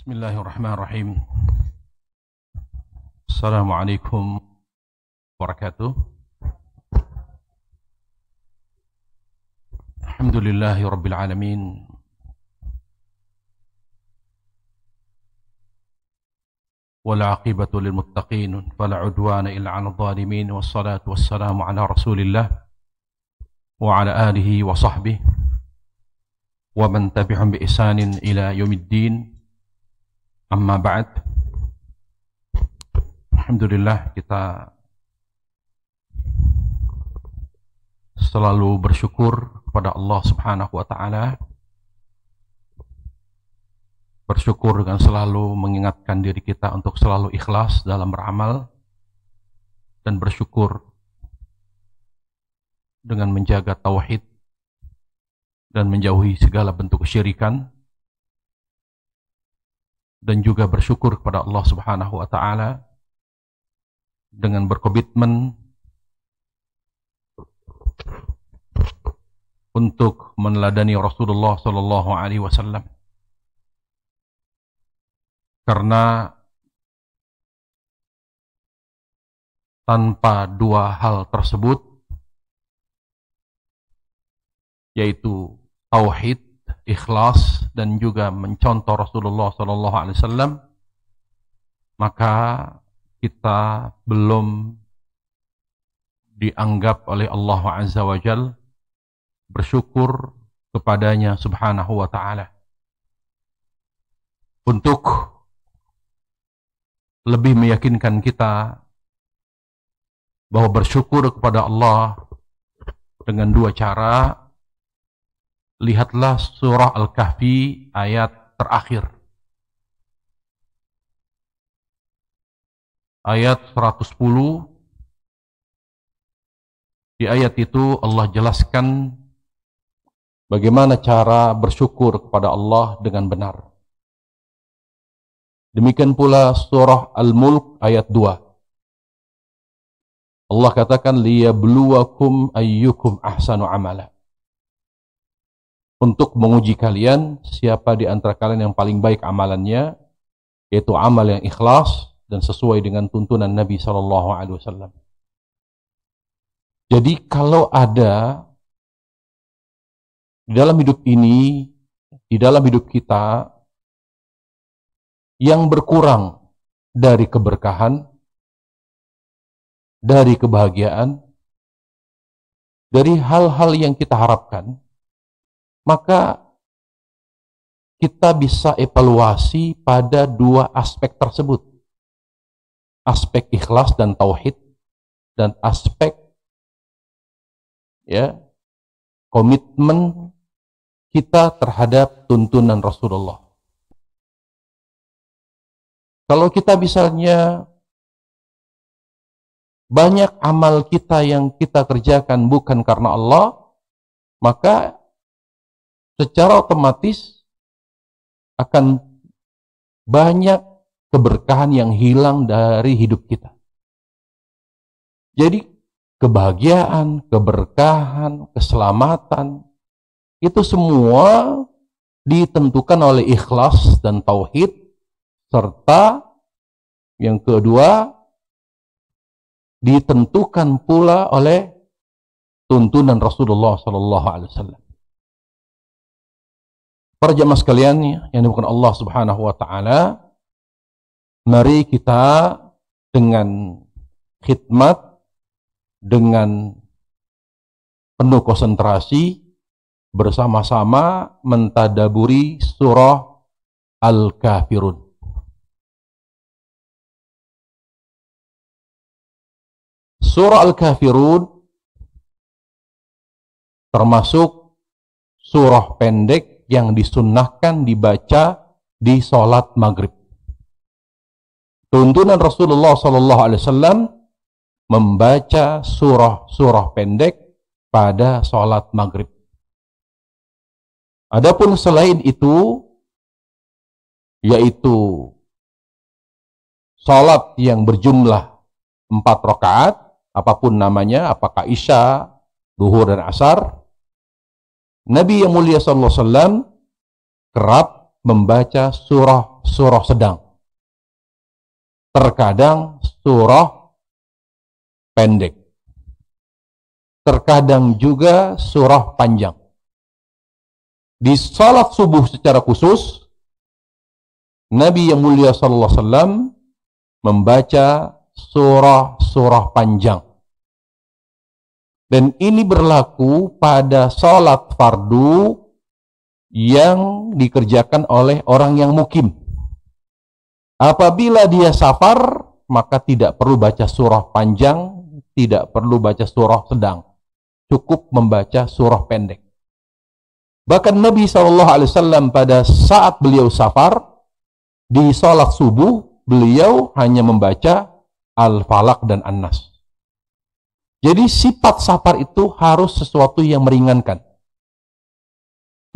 Bismillahirrahmanirrahim. Assalamualaikum warahmatullahi wabarakatuh. Alhamdulillahi rabbil alamin. Wal aqibatu lil muttaqin fala udwana illa 'alal zalimin wassalatu wassalamu ala Rasulillah wa ala alihi wa sahbihi wa man tabi'ahum bi ihsanin ila yaumiddin. Amma ba'd. Alhamdulillah, kita selalu bersyukur kepada Allah Subhanahu wa taala. Bersyukur dengan selalu mengingatkan diri kita untuk selalu ikhlas dalam beramal, dan bersyukur dengan menjaga tauhid dan menjauhi segala bentuk kesyirikan. Dan juga bersyukur kepada Allah Subhanahu wa taala dengan berkomitmen untuk meneladani Rasulullah sallallahu alaihi wasallam. Karena tanpa dua hal tersebut, yaitu tauhid, ikhlas, dan juga mencontoh Rasulullah SAW, maka kita belum dianggap oleh Allah Azza wa Jal bersyukur kepadanya Subhanahu wa ta'ala. Untuk lebih meyakinkan kita bahwa bersyukur kepada Allah dengan dua cara, lihatlah surah Al-Kahfi ayat terakhir. Ayat 110. Di ayat itu Allah jelaskan bagaimana cara bersyukur kepada Allah dengan benar. Demikian pula surah Al-Mulk ayat 2. Allah katakan liyabluwakum ayyukum ahsanu amala. Untuk menguji kalian siapa di antara kalian yang paling baik amalannya, yaitu amal yang ikhlas dan sesuai dengan tuntunan Nabi sallallahu alaihi wasallam. Jadi kalau ada di dalam hidup ini, di dalam hidup kita yang berkurang dari keberkahan, dari kebahagiaan, dari hal-hal yang kita harapkan, maka kita bisa evaluasi pada dua aspek tersebut. Aspek ikhlas dan tauhid, dan aspek komitmen kita terhadap tuntunan Rasulullah. Kalau kita misalnya banyak amal kita yang kita kerjakan bukan karena Allah, maka secara otomatis akan banyak keberkahan yang hilang dari hidup kita. Jadi kebahagiaan, keberkahan, keselamatan, itu semua ditentukan oleh ikhlas dan tauhid, serta yang kedua ditentukan pula oleh tuntunan Rasulullah sallallahu alaihi wasallam. Para jamaah sekalian yang dimuliakan Allah Subhanahu wa taala, mari kita dengan khidmat, dengan penuh konsentrasi bersama-sama mentadaburi surah Al-Kafirun. Surah Al-Kafirun termasuk surah pendek yang disunnahkan dibaca di sholat maghrib. Tuntunan Rasulullah SAW membaca surah-surah pendek pada sholat maghrib. Adapun selain itu, yaitu sholat yang berjumlah 4 rakaat, apapun namanya, apakah Isya, Duhur, dan Asar, Nabi yang mulia sallallahu alaihi wasallam kerap membaca surah-surah sedang. Terkadang surah pendek. Terkadang juga surah panjang. Di salat subuh secara khusus, Nabi yang mulia sallallahu alaihi wasallam membaca surah-surah panjang. Dan ini berlaku pada salat fardu yang dikerjakan oleh orang yang mukim. Apabila dia safar, maka tidak perlu baca surah panjang, tidak perlu baca surah sedang. Cukup membaca surah pendek. Bahkan Nabi SAW pada saat beliau safar, di salat subuh, beliau hanya membaca Al-Falaq dan An-Nas. Jadi sifat safar itu harus sesuatu yang meringankan.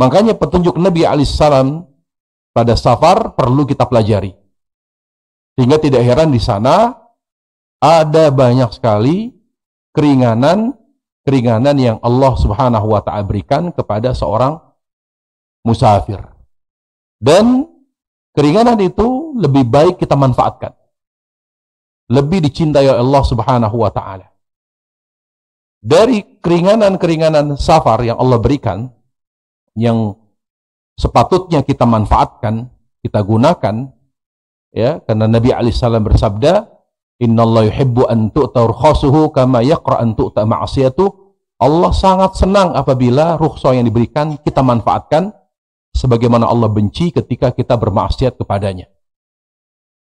Makanya petunjuk Nabi SAW pada safar perlu kita pelajari. Sehingga tidak heran di sana ada banyak sekali keringanan yang Allah Subhanahu wa Ta'ala berikan kepada seorang musafir. Dan keringanan itu lebih baik kita manfaatkan. Lebih dicintai oleh Allah Subhanahu wa Ta'ala. Dari keringanan-keringanan safar yang Allah berikan, yang sepatutnya kita manfaatkan, kita gunakan, ya, karena Nabi alaihissalam bersabda, innallaha yuhibbu an tu'ta rukhasuhu kama yaqra an tu'ta ma'siyatuh. Allah sangat senang apabila rukhsah yang diberikan kita manfaatkan sebagaimana Allah benci ketika kita bermaksiat kepadanya.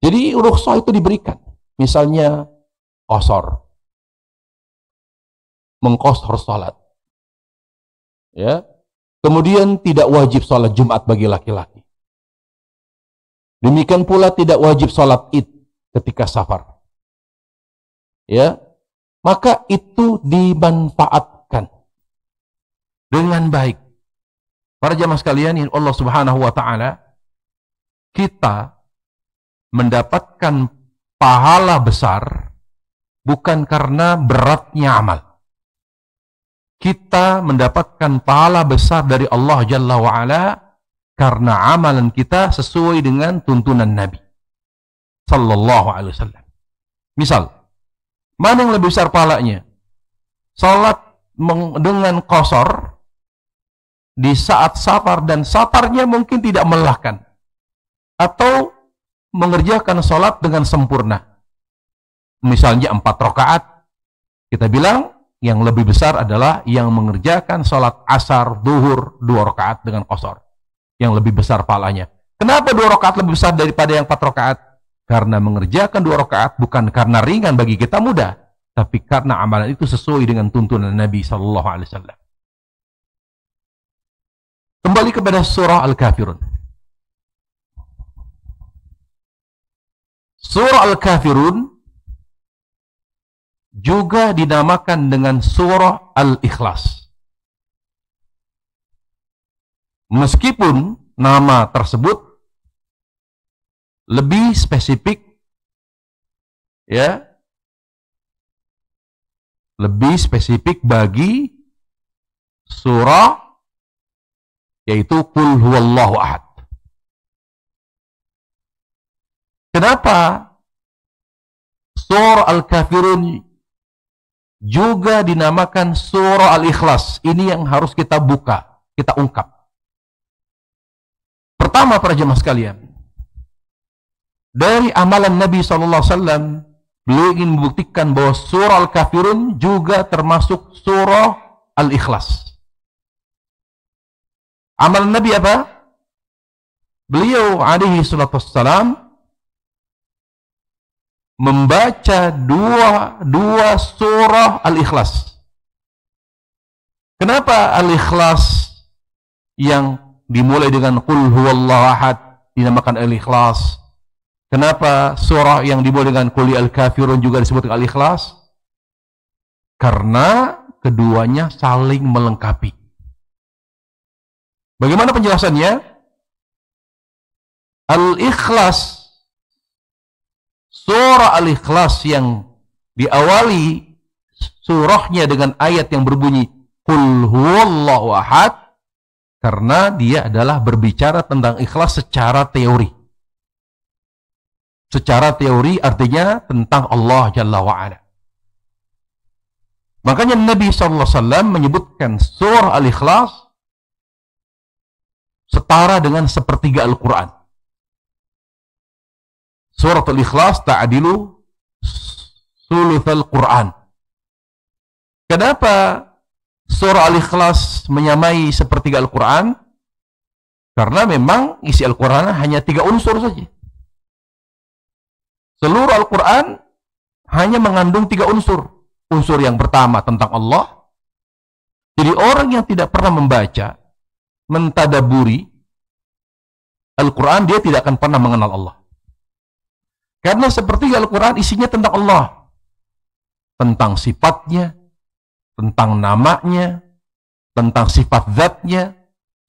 Jadi rukhsah itu diberikan. Misalnya qasar, mengqasar salat. Ya. Kemudian tidak wajib salat Jumat bagi laki-laki. Demikian pula tidak wajib salat Id ketika safar. Ya. Maka itu dimanfaatkan dengan baik. Para jamaah sekalian yang Allah Subhanahu wa Ta'ala, kita mendapatkan pahala besar bukan karena beratnya amal. Kita mendapatkan pahala besar dari Allah Jalla wa'ala karena amalan kita sesuai dengan tuntunan Nabi Sallallahu Alaihi Wasallam. Misal, mana yang lebih besar pahalanya? Salat dengan qasar di saat safar dan safarnya mungkin tidak melelahkan, atau mengerjakan salat dengan sempurna. Misalnya 4 rakaat, kita bilang yang lebih besar adalah yang mengerjakan salat asar, duhur 2 rakaat dengan qasar. Yang lebih besar pahalanya. Kenapa 2 rakaat lebih besar daripada yang 4 rakaat? Karena mengerjakan 2 rakaat bukan karena ringan bagi kita, mudah, tapi karena amalan itu sesuai dengan tuntunan Nabi Sallallahu Alaihi Wasallam. Kembali kepada surah Al-Kafirun. Surah Al-Kafirun juga dinamakan dengan surah Al-Ikhlas. Meskipun nama tersebut lebih spesifik, ya, lebih spesifik bagi surah yaitu Qul Huwallahu Ahad. Kenapa surah Al-Kafirun juga dinamakan surah Al-Ikhlas? Ini yang harus kita buka, kita ungkap. Pertama, para jemaah sekalian, dari amalan Nabi SAW, beliau ingin membuktikan bahwa surah Al-Kafirun juga termasuk surah Al-Ikhlas. Amalan Nabi apa? Beliau alaihi salatu wassalam membaca dua surah Al-Ikhlas. Kenapa Al-Ikhlas yang dimulai dengan Qul Huwallahu Ahad dinamakan Al-Ikhlas? Kenapa surah yang dimulai dengan Qul Al-Kafirun juga disebut Al-Ikhlas? Karena keduanya saling melengkapi. Bagaimana penjelasannya? Al-Ikhlas, surah Al-Ikhlas yang diawali surahnya dengan ayat yang berbunyi Qul Huwallahu Ahad, Karena dia adalah berbicara tentang ikhlas secara teori. Secara teori artinya tentang Allah Jalla wa'ala. Makanya Nabi SAW menyebutkan surah Al-Ikhlas setara dengan sepertiga Al-Quran. Surah Al-Ikhlas ta'adilu sulutsal Quran. Kenapa surah Al-Ikhlas menyamai sepertiga Al-Quran? Karena memang isi Al-Quran hanya 3 unsur saja. Seluruh Al-Quran hanya mengandung 3 unsur. Unsur yang pertama tentang Allah. Jadi orang yang tidak pernah membaca, mentadaburi Al-Quran, dia tidak akan pernah mengenal Allah. Karena seperti Al-Quran isinya tentang Allah. Tentang sifatnya, tentang namanya, tentang sifat zatnya,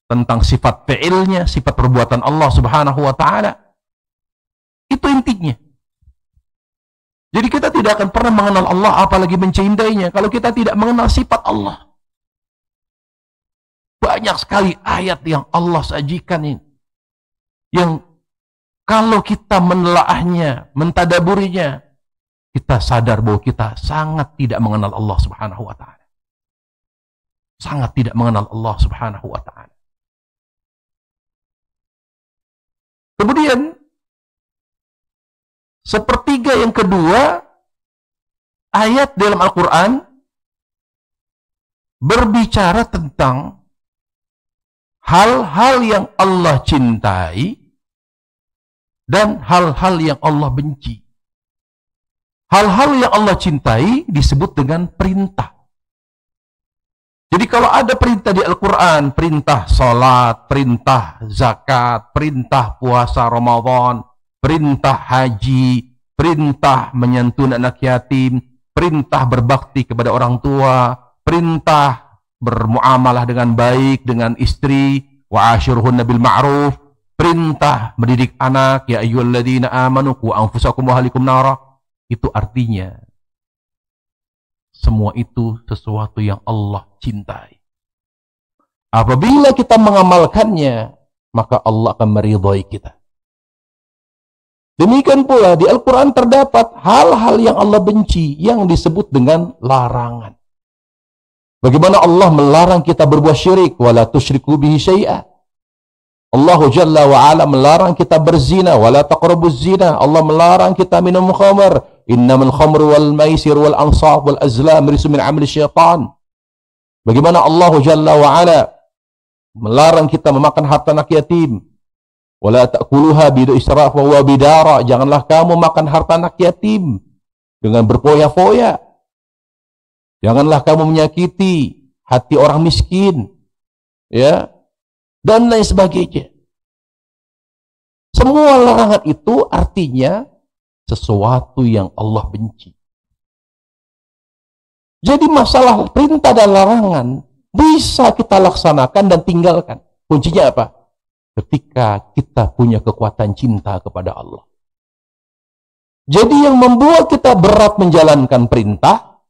tentang sifat fi'ilnya, sifat perbuatan Allah Subhanahu wa ta'ala. Itu intinya. Jadi kita tidak akan pernah mengenal Allah, apalagi mencintainya, kalau kita tidak mengenal sifat Allah. Banyak sekali ayat yang Allah sajikan ini, yang kalau kita menelaahnya, mentadaburinya, kita sadar bahwa kita sangat tidak mengenal Allah Subhanahu wa ta'ala. Sangat tidak mengenal Allah Subhanahu wa ta'ala. Kemudian sepertiga yang kedua, ayat dalam Al-Quran berbicara tentang hal-hal yang Allah cintai dan hal-hal yang Allah benci. Hal-hal yang Allah cintai disebut dengan perintah. Jadi kalau ada perintah di Al-Quran, perintah salat, perintah zakat, perintah puasa Ramadan, perintah haji, perintah menyantuni anak yatim, perintah berbakti kepada orang tua, perintah bermuamalah dengan baik dengan istri, wa asyirhunna bil ma'ruf, perintah mendidik anak, ya ayyuhalladzina amanu qu anfusakum wa ahlikum nara. Itu artinya semua itu sesuatu yang Allah cintai. Apabila kita mengamalkannya, maka Allah akan meridhai kita. Demikian pula di Al-Quran terdapat hal-hal yang Allah benci yang disebut dengan larangan. Bagaimana Allah melarang kita berbuat syirik, wala tusyriku bihi syai'a. Allah Jalla wa ala melarang kita berzina, wala taqrabuz zina. Allah melarang kita minum khamr. Innamal khamru wal maisir wal ansab wal azlam rijsun min amali syaitan. Bagaimana Allah Jalla wa ala melarang kita memakan harta anak yatim. Wala ta'kuluha bidu israf wa bidara. Janganlah kamu makan harta anak yatim dengan berfoya-foya. Janganlah kamu menyakiti hati orang miskin. Ya. Dan lain sebagainya. Semua larangan itu artinya sesuatu yang Allah benci. Jadi masalah perintah dan larangan bisa kita laksanakan dan tinggalkan. Kuncinya apa? Ketika kita punya kekuatan cinta kepada Allah. Jadi yang membuat kita berat menjalankan perintah,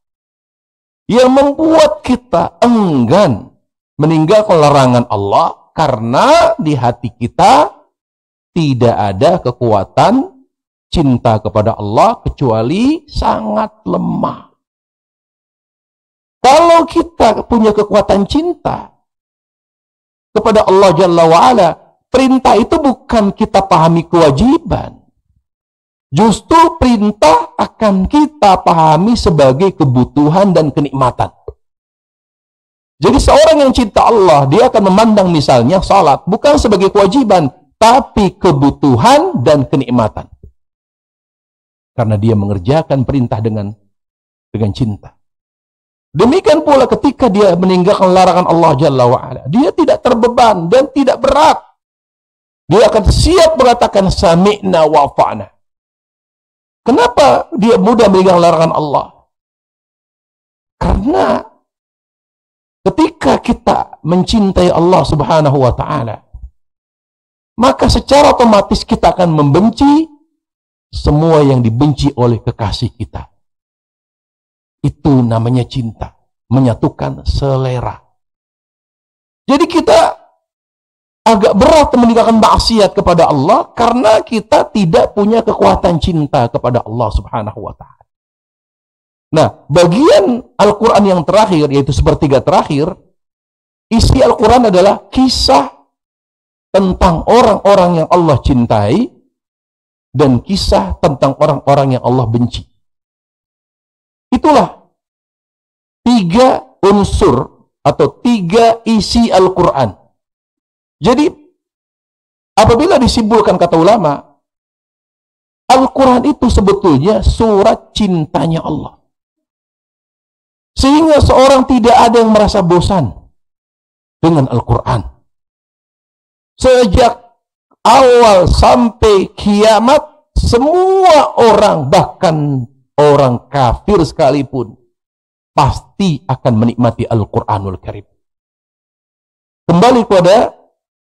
yang membuat kita enggan meninggalkan larangan Allah, karena di hati kita tidak ada kekuatan cinta kepada Allah kecuali sangat lemah. Kalau kita punya kekuatan cinta kepada Allah Jalla wa'ala, perintah itu bukan kita pahami kewajiban. Justru perintah akan kita pahami sebagai kebutuhan dan kenikmatan. Jadi seorang yang cinta Allah, dia akan memandang misalnya salat bukan sebagai kewajiban, tapi kebutuhan dan kenikmatan. Karena dia mengerjakan perintah dengan cinta. Demikian pula ketika dia meninggalkan larangan Allah Jalla wa'ala, dia tidak terbeban dan tidak berat. Dia akan siap mengatakan sami'na wa ata'na. Kenapa dia mudah meninggalkan larangan Allah? Karena ketika kita mencintai Allah Subhanahu wa ta'ala, maka secara otomatis kita akan membenci semua yang dibenci oleh kekasih kita. Itu namanya cinta, menyatukan selera. Jadi kita agak berat meninggalkan maksiat kepada Allah karena kita tidak punya kekuatan cinta kepada Allah Subhanahu wa taala. Nah, bagian Al-Qur'an yang terakhir, yaitu sepertiga terakhir, isi Al-Qur'an adalah kisah tentang orang-orang yang Allah cintai dan kisah tentang orang-orang yang Allah benci. Itulah 3 unsur atau 3 isi Al-Quran. Jadi, apabila disimpulkan kata ulama, Al-Quran itu sebetulnya surat cintanya Allah. Sehingga seorang tidak ada yang merasa bosan dengan Al-Quran. Sejak awal sampai kiamat, semua orang, bahkan orang kafir sekalipun, pasti akan menikmati Al-Quranul Karim. Kembali kepada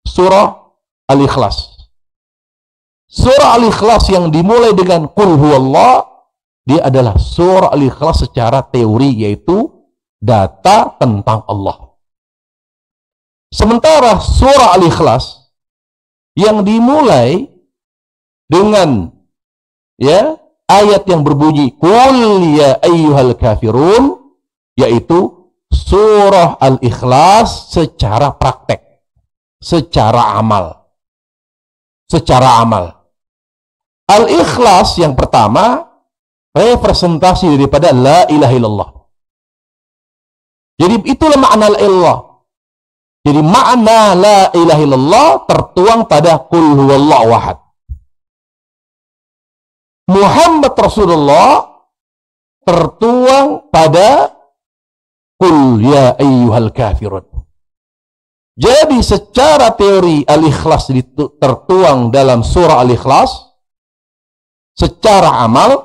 surah Al-Ikhlas. Surah Al-Ikhlas yang dimulai dengan Qul Huwallah, dia adalah surah Al-Ikhlas secara teori, yaitu data tentang Allah. Sementara surah Al-Ikhlas yang dimulai dengan ayat yang berbunyi Qul ya ayyuhal kafirun, yaitu surah Al-Ikhlas secara praktek, secara amal. Al-Ikhlas yang pertama representasi daripada la ilaha illallah. Jadi itulah makna la ilallah. Jadi makna la ilaha illallah tertuang pada Qul huwallahu ahad. Muhammad Rasulullah tertuang pada Qul ya ayyuhal kafirun. Jadi secara teori Al-Ikhlas tertuang dalam surah Al-Ikhlas, secara amal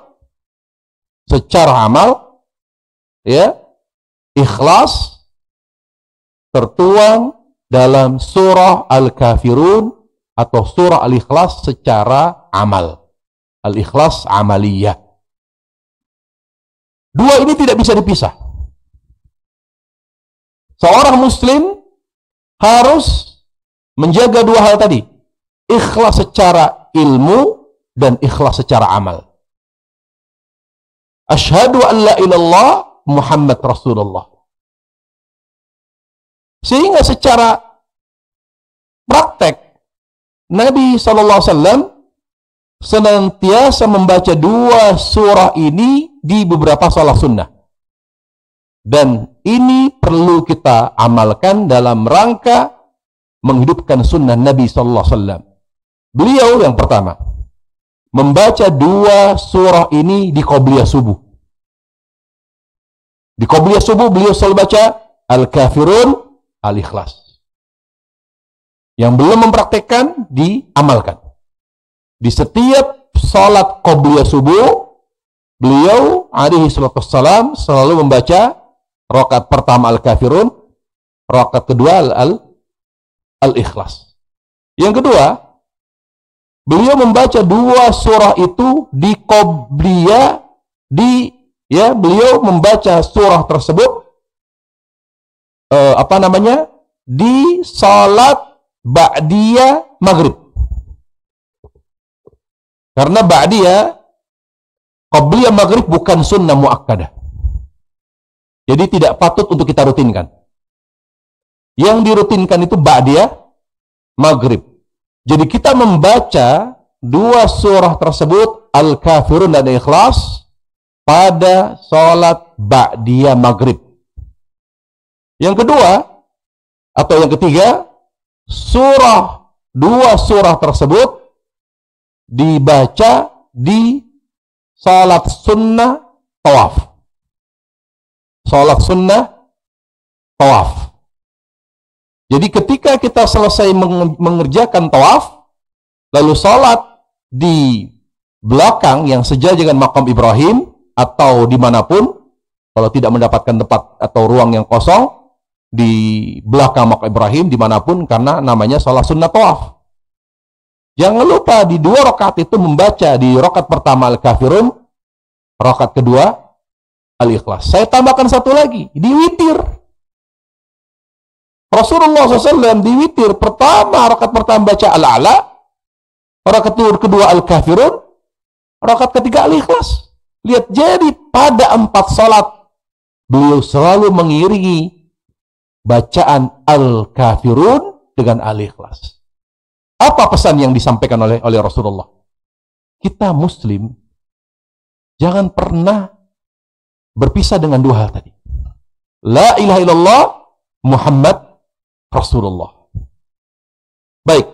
ya, Ikhlas tertuang dalam surah Al-Kafirun atau surah Al-Ikhlas secara amal. Al-Ikhlas amaliyah. Dua ini tidak bisa dipisah. Seorang muslim harus menjaga dua hal tadi. Ikhlas secara ilmu dan ikhlas secara amal. Asyhadu an la ilallah Muhammad Rasulullah. Sehingga secara praktek Nabi SAW senantiasa membaca dua surah ini di beberapa salat sunnah. Dan ini perlu kita amalkan dalam rangka menghidupkan sunnah Nabi SAW. Beliau yang pertama membaca dua surah ini di qobliyah subuh. Di qobliyah subuh beliau selalu baca Al-Kafirun, Al-Ikhlas. Yang belum mempraktekkan, diamalkan. Di setiap salat qobliyah subuh, beliau alaihi salatu wassalam selalu membaca rakaat pertama Al-Kafirun, rakaat kedua Al-Ikhlas. Yang kedua, beliau membaca dua surah itu di qobliyah, beliau membaca surah tersebut di salat ba'diyah maghrib. Karena ba'diyah qobliyah maghrib bukan sunnah muakkadah. Jadi tidak patut untuk kita rutinkan. Yang dirutinkan itu ba'diyah maghrib. Jadi kita membaca dua surah tersebut, Al-Kafirun dan Ikhlas, pada sholat ba'diyah maghrib. Yang kedua, atau yang ketiga, dua surah tersebut dibaca di sholat sunnah tawaf. Sholat sunnah tawaf. Jadi ketika kita selesai mengerjakan tawaf, lalu sholat di belakang yang sejajar dengan makam Ibrahim, atau dimanapun, kalau tidak mendapatkan tempat atau ruang yang kosong, di belakang makam Ibrahim, dimanapun, karena namanya sholat sunnah tawaf. Jangan lupa di dua rakaat itu membaca, di rakaat pertama Al-Kafirun, rakaat kedua Al-Ikhlas. Saya tambahkan satu lagi, di witir. Rasulullah SAW di witir pertama, rakaat pertama baca Al-A'la, rakaat kedua Al-Kafirun, rakaat ketiga Al-Ikhlas. Lihat, jadi pada 4 salat beliau selalu mengiringi bacaan Al-Kafirun dengan Al-Ikhlas. Apa pesan yang disampaikan oleh Rasulullah? Kita Muslim jangan pernah berpisah dengan 2 hal tadi. La ilaha illallah, Muhammad Rasulullah. Baik,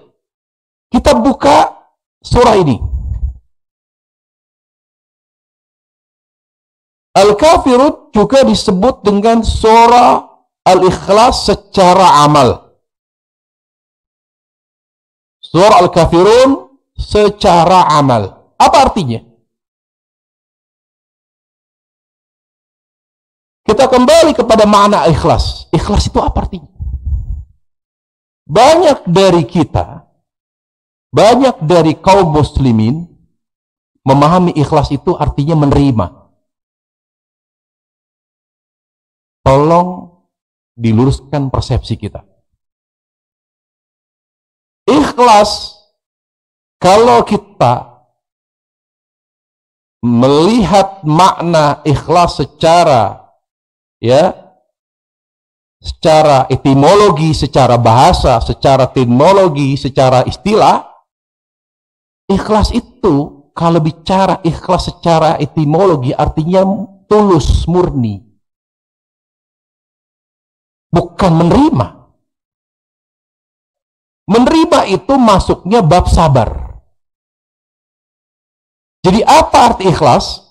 kita buka surah ini. Al-Kafirun juga disebut dengan surah Al-Ikhlas secara amal. Surah Al-Kafirun secara amal. Apa artinya? Kita kembali kepada makna ikhlas. Ikhlas itu apa artinya? Banyak dari kita, banyak dari kaum muslimin memahami ikhlas itu artinya menerima. Tolong diluruskan persepsi kita. Ikhlas, kalau kita melihat makna ikhlas secara secara etimologi, secara bahasa, secara terminologi, secara istilah, ikhlas itu kalau bicara ikhlas secara etimologi artinya tulus, murni. Bukan menerima. Menerima itu masuknya bab sabar. Jadi apa arti ikhlas?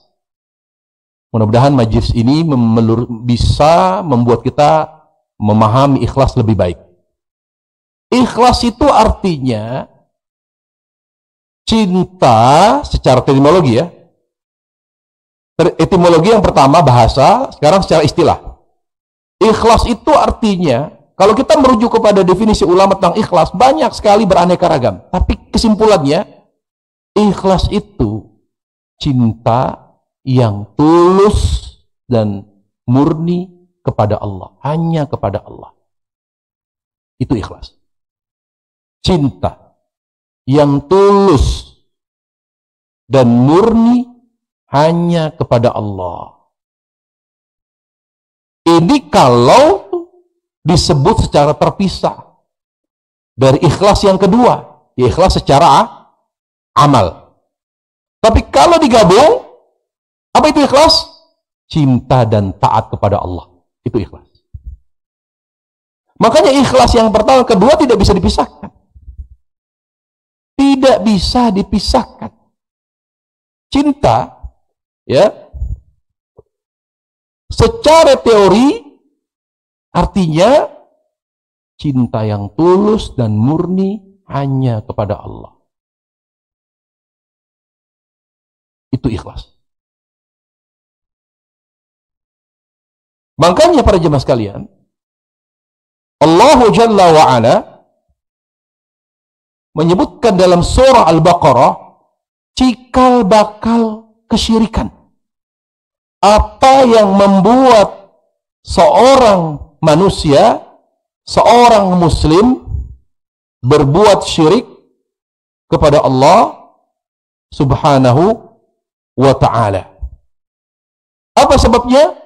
Mudah-mudahan majelis ini bisa membuat kita memahami ikhlas lebih baik. Ikhlas itu artinya cinta secara terminologi ya. Etimologi yang pertama bahasa, sekarang secara istilah. Ikhlas itu artinya, kalau kita merujuk kepada definisi ulama tentang ikhlas, banyak sekali beraneka ragam. Tapi kesimpulannya, ikhlas itu cinta yang tulus dan murni kepada Allah, hanya kepada Allah. Itu ikhlas. Cinta yang tulus dan murni hanya kepada Allah. Ini kalau disebut secara terpisah dari ikhlas yang kedua, ya ikhlas secara amal. Tapi kalau digabung, apa itu ikhlas? Cinta dan taat kepada Allah. Itu ikhlas. Makanya ikhlas yang pertama, kedua tidak bisa dipisahkan. Tidak bisa dipisahkan. Cinta, ya, secara teori artinya cinta yang tulus dan murni hanya kepada Allah. Itu ikhlas. Makanya para jemaah sekalian, Allah Jalla wa Ala menyebutkan dalam surah Al-Baqarah cikal bakal kesyirikan. Apa yang membuat seorang manusia, seorang muslim berbuat syirik kepada Allah Subhanahu wa ta'ala. Apa sebabnya?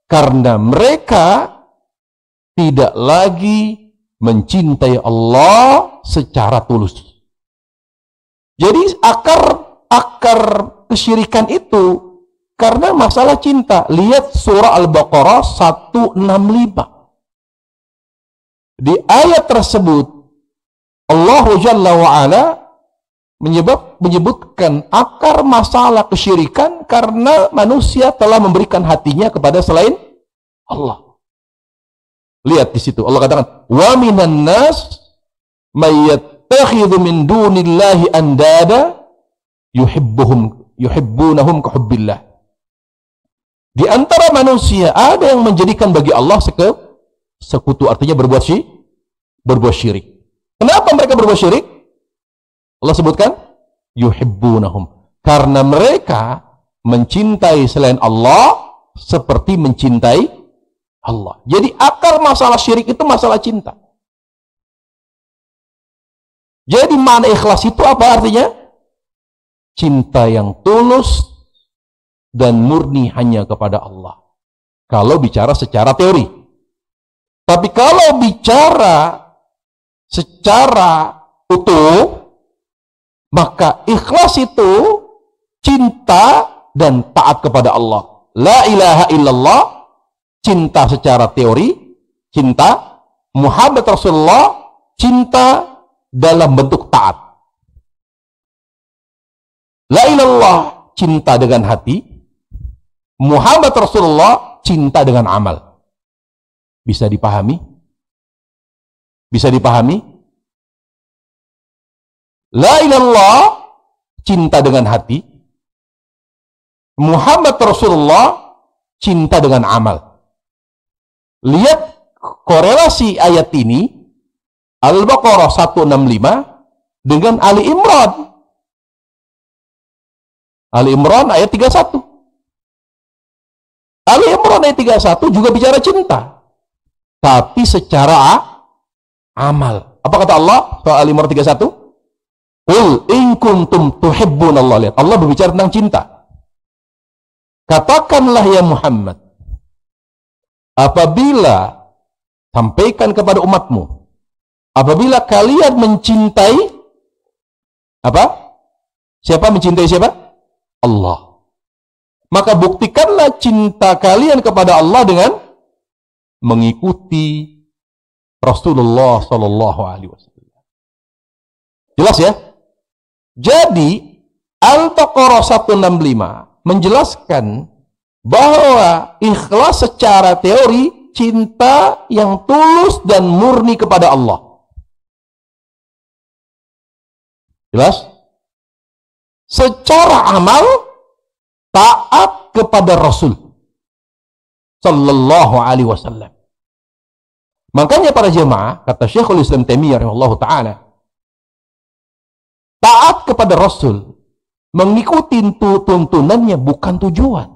Karena mereka tidak lagi mencintai Allah secara tulus. Jadi akar kesyirikan itu karena masalah cinta. Lihat surah Al-Baqarah 165. Di ayat tersebut Allah Jalla wa Ala menyebutkan akar masalah kesyirikan karena manusia telah memberikan hatinya kepada selain Allah. Lihat di situ Allah katakan, wa minan nas may yattakhidhu min dunillahi andada yuhibbunahum ka hubbillah. Di antara manusia ada yang menjadikan bagi Allah sekutu, artinya berbuat syirik. Kenapa mereka berbuat syirik? Allah sebutkan yuhibbunahum, karena mereka mencintai selain Allah seperti mencintai Allah. Jadi akar masalah syirik itu masalah cinta. Jadi makna ikhlas itu apa artinya? Cinta yang tulus dan murni hanya kepada Allah. Kalau bicara secara teori. Tapi kalau bicara secara utuh, maka ikhlas itu cinta dan taat kepada Allah. La ilaha illallah, cinta secara teori, cinta. Muhammad Rasulullah, cinta dalam bentuk taat. La ilallah, cinta dengan hati. Muhammad Rasulullah, cinta dengan amal. Bisa dipahami? Bisa dipahami? La ilallah, cinta dengan hati. Muhammad Rasulullah, cinta dengan amal. Lihat korelasi ayat ini, Al-Baqarah 165 dengan Ali Imran. Ali Imran ayat 31. Ali Imran ayat 31 juga bicara cinta, tapi secara amal. Apa kata Allah? Surah Ali Imran 31. Qul in kuntum tuhibbunallah. Lihat, Allah berbicara tentang cinta. Katakanlah ya Muhammad, apabila sampaikan kepada umatmu, apabila kalian mencintai apa? Siapa mencintai siapa? Allah. Maka buktikanlah cinta kalian kepada Allah dengan mengikuti Rasulullah Sallallahu Alaihi Wasallam. Jelas ya? Jadi Al-Baqarah 165 menjelaskan bahwa ikhlas secara teori cinta yang tulus dan murni kepada Allah. Jelas? Secara amal taat kepada Rasul Sallallahu Alaihi Wasallam. Makanya para jemaah, kata Syekhul Islam Taimiyah rahimahullahu taala, taat kepada Rasul, mengikuti tuntunannya bukan tujuan.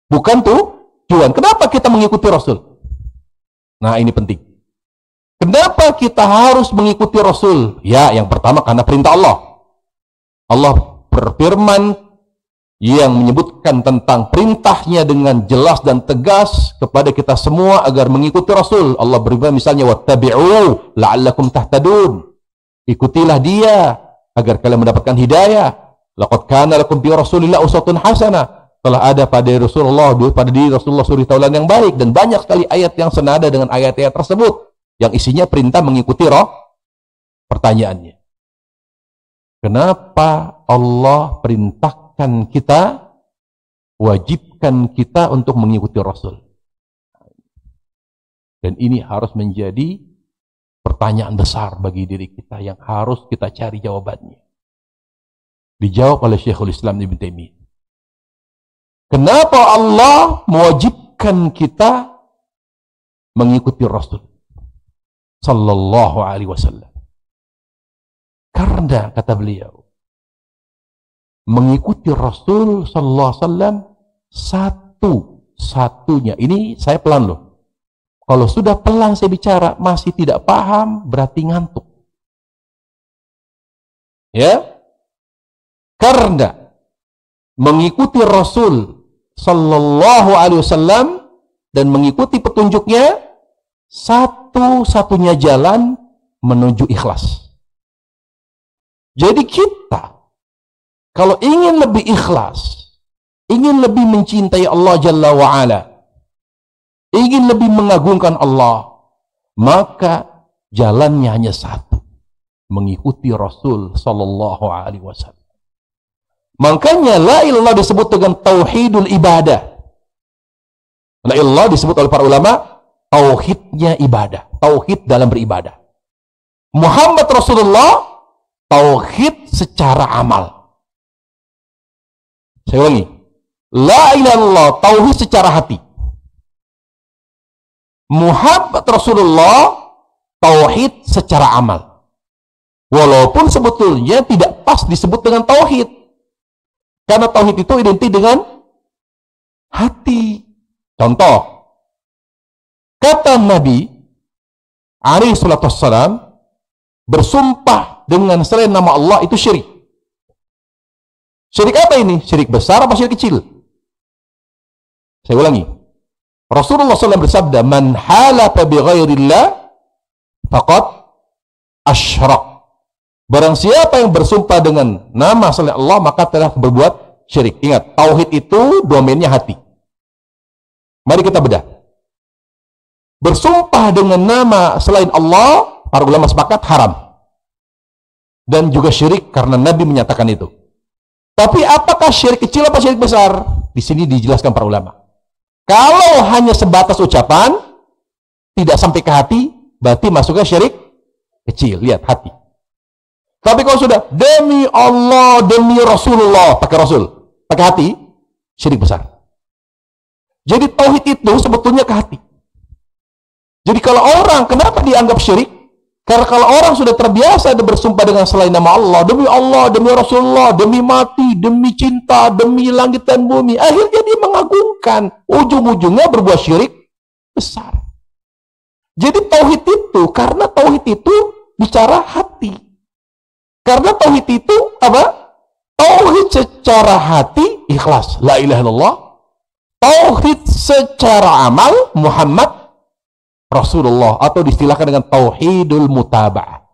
Bukan tujuan. Kenapa kita mengikuti Rasul? Nah, ini penting. Kenapa kita harus mengikuti Rasul? Ya, yang pertama karena perintah Allah. Allah berfirman yang menyebutkan tentang perintahnya dengan jelas dan tegas kepada kita semua agar mengikuti Rasul. Allah berfirman misalnya, wattabi'u la'allakum tahtadun. Ikutilah dia agar kalian mendapatkan hidayah. Laqad kana lakum fi Rasulillah uswatun hasanah. Telah ada pada Rasulullah, pada diri Rasulullah suri tauladan yang baik, dan banyak sekali ayat yang senada dengan ayat-ayat tersebut yang isinya perintah mengikuti roh. Pertanyaannya, kenapa Allah perintahkan kita, wajibkan kita untuk mengikuti Rasul? Dan ini harus menjadi pertanyaan besar bagi diri kita yang harus kita cari jawabannya. Dijawab oleh Syekhul Islam Ibn Taimiyah. Kenapa Allah mewajibkan kita mengikuti Rasul Sallallahu Alaihi Wasallam? Karena kata beliau, mengikuti Rasul Sallallahu Alaihi Wasallam satu-satunya. Ini saya pelan loh. Kalau sudah pelan saya bicara masih tidak paham, berarti ngantuk. Ya, karena mengikuti Rasul Sallallahu Alaihi Wasallam dan mengikuti petunjuknya satu-satunya jalan menuju ikhlas. Jadi kita kalau ingin lebih ikhlas, ingin lebih mencintai Allah Jalla wa'ala, ingin lebih mengagungkan Allah, maka jalannya hanya satu, mengikuti Rasul Sallallahu Alaihi Wasallam. Makanya la ilallah disebut dengan tauhidul ibadah. La ilallah disebut oleh para ulama tauhidnya ibadah, tauhid dalam beribadah. Muhammad Rasulullah tauhid secara amal. Saya ulangi, la ilallah tauhid secara hati. Muhammad Rasulullah tauhid secara amal. Walaupun sebetulnya tidak pas disebut dengan tauhid. Karena tauhid itu identik dengan hati. Contoh, kata Nabi alaihi salatu wassalam bersumpah dengan selain nama Allah itu syirik. Syirik apa ini? Syirik besar apa syirik kecil? Saya ulangi. Rasulullah SAW bersabda, "Man halafa bi ghairillah faqad asyrak." Barang siapa yang bersumpah dengan nama selain Allah, maka telah berbuat syirik. Ingat, tauhid itu domainnya hati. Mari kita bedah. Bersumpah dengan nama selain Allah, para ulama sepakat haram. Dan juga syirik karena Nabi menyatakan itu. Tapi apakah syirik kecil apa syirik besar? Di sini dijelaskan para ulama. Kalau hanya sebatas ucapan, tidak sampai ke hati, berarti masuknya syirik kecil. Lihat, hati. Tapi kalau sudah, demi Allah, demi Rasulullah, pakai Rasul, pakai hati, syirik besar. Jadi tauhid itu sebetulnya ke hati. Jadi kalau orang, kenapa dianggap syirik? Karena kalau orang sudah terbiasa bersumpah dengan selain nama Allah, demi Rasulullah, demi mati, demi cinta, demi langit dan bumi, akhirnya dia mengagungkan. Ujung-ujungnya berbuat syirik besar. Jadi tauhid itu, karena tauhid itu bicara hati. Karena tauhid itu apa? Tauhid secara hati, ikhlas, la ilaha illallah. Tauhid secara amal, Muhammad Rasulullah, atau diistilahkan dengan tauhidul mutaba'ah.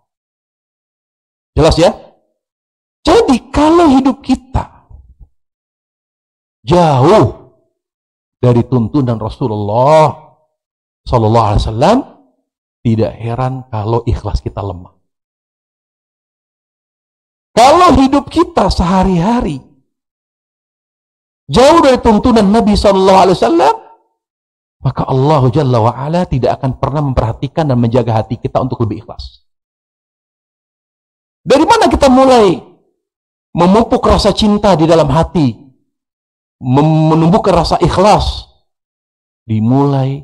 Jelas ya? Jadi kalau hidup kita jauh dari tuntunan Rasulullah sallallahu alaihi wasallam, tidak heran kalau ikhlas kita lemah. Kalau hidup kita sehari-hari jauh dari tuntunan Nabi sallallahu alaihi wasallam, maka Allah Jalla wa'ala tidak akan pernah memperhatikan dan menjaga hati kita untuk lebih ikhlas. Dari mana kita mulai memupuk rasa cinta di dalam hati, menumbuhkan rasa ikhlas? Dimulai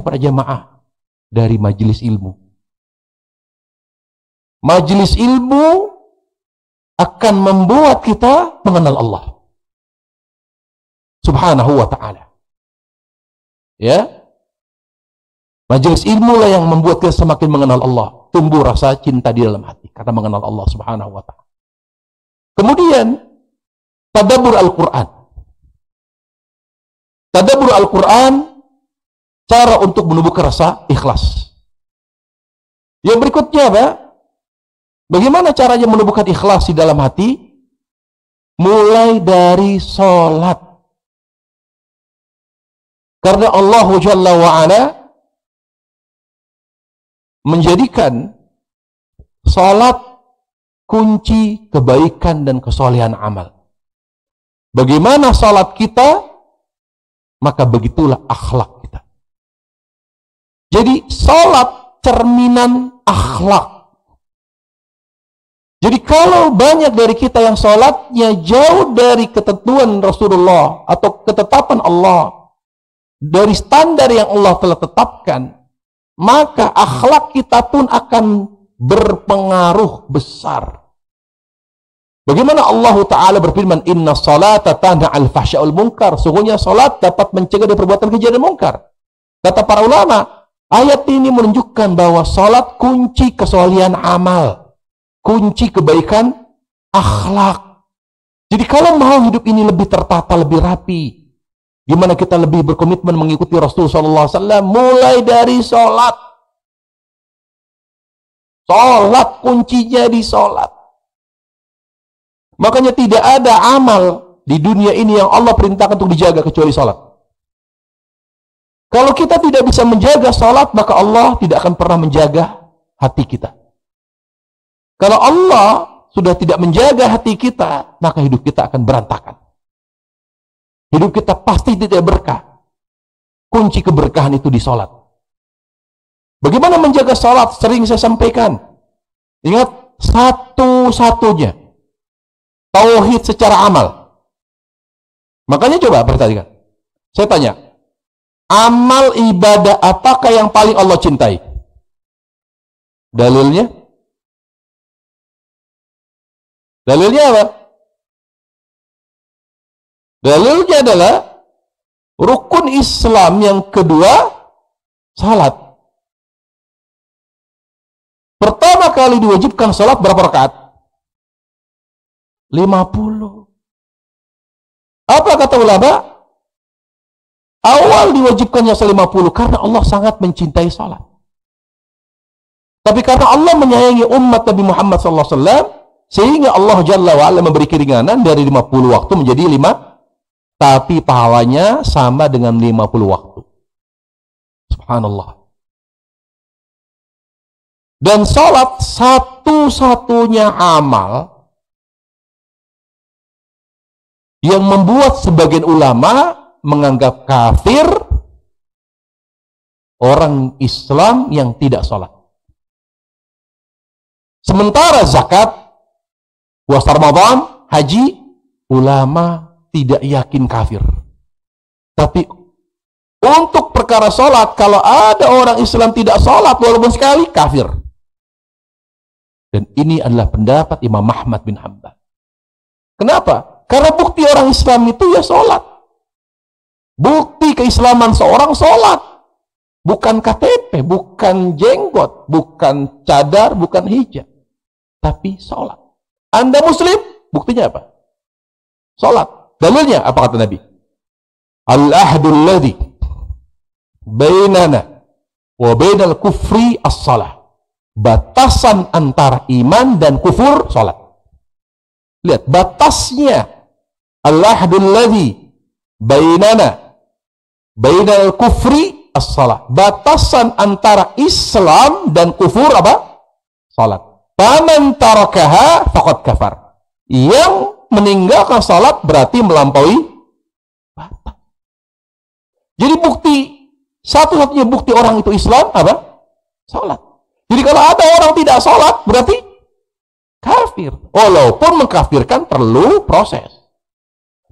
para jamaah dari majelis ilmu. Majelis ilmu akan membuat kita mengenal Allah Subhanahu wa ta'ala. Ya, majelis ilmu lah yang membuat kita semakin mengenal Allah, tumbuh rasa cinta di dalam hati karena mengenal Allah Subhanahu wa ta'ala. Kemudian tadabbur Al-Quran. Tadabbur Al-Quran, cara untuk menumbuhkan rasa ikhlas. Yang berikutnya apa? Bagaimana caranya menumbuhkan ikhlas di dalam hati? Mulai dari sholat. Karena Allah Jalla wa'ala menjadikan salat kunci kebaikan dan kesolehan amal. Bagaimana salat kita, maka begitulah akhlak kita. Jadi salat cerminan akhlak. Jadi kalau banyak dari kita yang salatnya jauh dari ketentuan Rasulullah atau ketetapan Allah, dari standar yang Allah telah tetapkan, maka akhlak kita pun akan berpengaruh besar. Bagaimana Allah Ta'ala berfirman, "Inna salata tanha al fahsya'ul munkar." Sungguhnya salat dapat mencegah dari perbuatan keji dan mungkar. Kata para ulama, ayat ini menunjukkan bahwa salat kunci kesolehan amal, kunci kebaikan akhlak. Jadi kalau mau hidup ini lebih tertata, lebih rapi, gimana kita lebih berkomitmen mengikuti Rasulullah SAW, mulai dari sholat. Sholat kuncinya di sholat. Makanya tidak ada amal di dunia ini yang Allah perintahkan untuk dijaga kecuali sholat. Kalau kita tidak bisa menjaga sholat, maka Allah tidak akan pernah menjaga hati kita. Kalau Allah sudah tidak menjaga hati kita, maka hidup kita akan berantakan. Hidup kita pasti tidak berkah. Kunci keberkahan itu di sholat. Bagaimana menjaga sholat? Sering saya sampaikan. Ingat, satu-satunya tauhid secara amal. Makanya coba perhatikan. Saya tanya, amal ibadah apakah yang paling Allah cintai? Dalilnya? Dalilnya apa? Dalilnya adalah rukun Islam yang kedua, salat. kali diwajibkan sholat berapa rakaat? 50. Apa kata ulama? Awal diwajibkannya 50 karena Allah sangat mencintai sholat. Tapi karena Allah menyayangi umat Nabi Muhammad SAW, sehingga Allah Jalla wa'ala memberi keringanan dari 50 waktu menjadi 5, tapi pahalanya sama dengan 50 waktu. Subhanallah. Dan sholat satu-satunya amal yang membuat sebagian ulama menganggap kafir orang Islam yang tidak sholat. Sementara zakat, puasa Ramadan, haji, ulama tidak yakin kafir. Tapi untuk perkara sholat, kalau ada orang Islam tidak sholat walaupun sekali, kafir. Dan ini adalah pendapat Imam Ahmad bin Hanbal. Kenapa? Karena bukti orang Islam itu ya sholat. Bukti keislaman seorang sholat. Bukan KTP, bukan jenggot, bukan cadar, bukan hijab. Tapi sholat. Anda muslim, buktinya apa? Sholat. Dalilnya apa kata Nabi? Al-ahdul ladhi bainana wa bainal kufri as-salah. Batasan antara iman dan kufur, sholat. Lihat, batasnya. Al-ahdul ladhi bainana bainal kufri as-salah. Batasan antara Islam dan kufur apa? Sholat. Faman tarakaha faqad kafar. Yang meninggalkan salat berarti melampaui batas. Jadi bukti, satu-satunya bukti orang itu Islam apa? Salat. Jadi kalau ada orang tidak salat berarti kafir. Walaupun mengkafirkan perlu proses.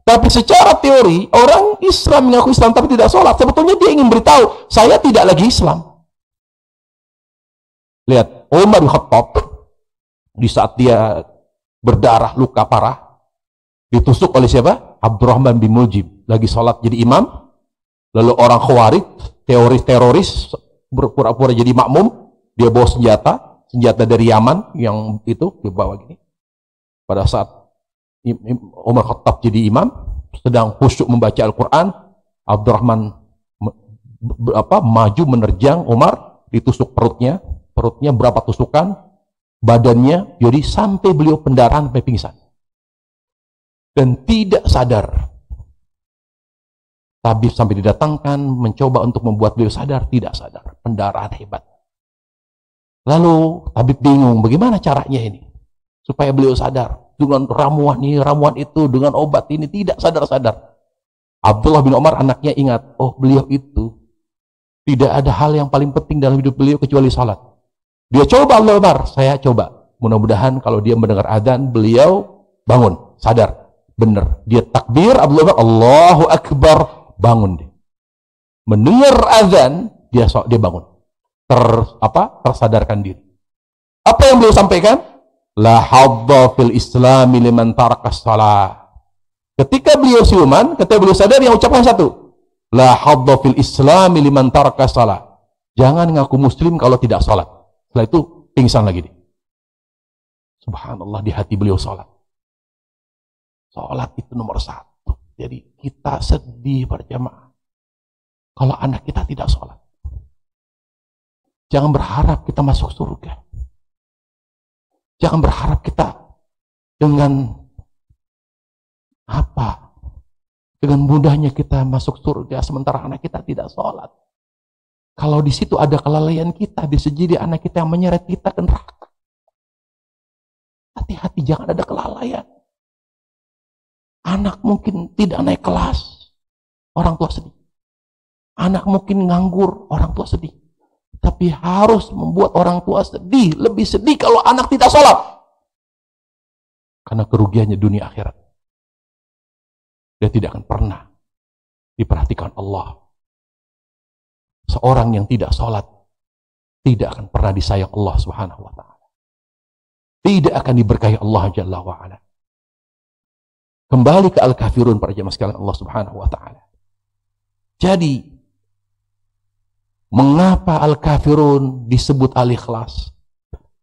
Tapi secara teori, orang Islam mengaku Islam tapi tidak salat, sebetulnya dia ingin beritahu, saya tidak lagi Islam. Lihat, Umar bin Khattab di saat dia berdarah, luka parah, ditusuk oleh siapa? Abdurrahman bin Muljim, lagi sholat jadi imam. Lalu orang Khawarij, teroris berpura-pura jadi makmum, dia bawa senjata dari Yaman yang itu dibawa gini. Pada saat Umar Khattab jadi imam, sedang khusyuk membaca Al-Quran, Abdurrahman maju menerjang Umar, ditusuk perutnya berapa tusukan, badannya, jadi sampai beliau pendarahan sampai pingsan dan tidak sadar. Tabib sampai didatangkan mencoba untuk membuat beliau sadar, tidak sadar, pendarahan hebat. Lalu tabib bingung bagaimana caranya ini supaya beliau sadar, dengan ramuan ini, ramuan itu, dengan obat ini, tidak sadar-sadar. Abdullah bin Umar anaknya ingat, oh beliau itu tidak ada hal yang paling penting dalam hidup beliau kecuali salat. Dia coba, Allah Umar, saya coba. Mudah-mudahan kalau dia mendengar adzan, beliau bangun, sadar. Benar. Dia takbir, Abdullah Umar, Allahu Akbar, bangun dia. Mendengar adzan, dia bangun. Tersadarkan diri. Apa yang beliau sampaikan? La hadda fil islami liman tarakas salah. Ketika beliau siuman, ketika beliau sadar, yang ucapkan satu. La hadda fil islami liman tarakas salah. Jangan ngaku muslim kalau tidak salat. Setelah itu pingsan lagi dia. Subhanallah, di hati beliau salat. Salat itu nomor satu. Jadi kita sedih berjamaah kalau anak kita tidak salat. Jangan berharap kita masuk surga. Jangan berharap kita dengan dengan mudahnya kita masuk surga sementara anak kita tidak salat. Kalau di situ ada kelalaian kita, bisa jadi anak kita yang menyeret kita ke neraka. Hati-hati, jangan ada kelalaian. Anak mungkin tidak naik kelas, orang tua sedih. Anak mungkin nganggur, orang tua sedih. Tapi harus membuat orang tua sedih, lebih sedih kalau anak tidak sholat. Karena kerugiannya dunia akhirat. Dia tidak akan pernah diperhatikan Allah. Seorang yang tidak sholat tidak akan pernah disayang Allah Subhanahu wa ta'ala. Tidak akan diberkahi Allah Jalla wa ala. Kembali ke Al-Kafirun para jemaah sekalian Allah Subhanahu wa ta'ala. Jadi mengapa Al-Kafirun disebut Al-Ikhlas?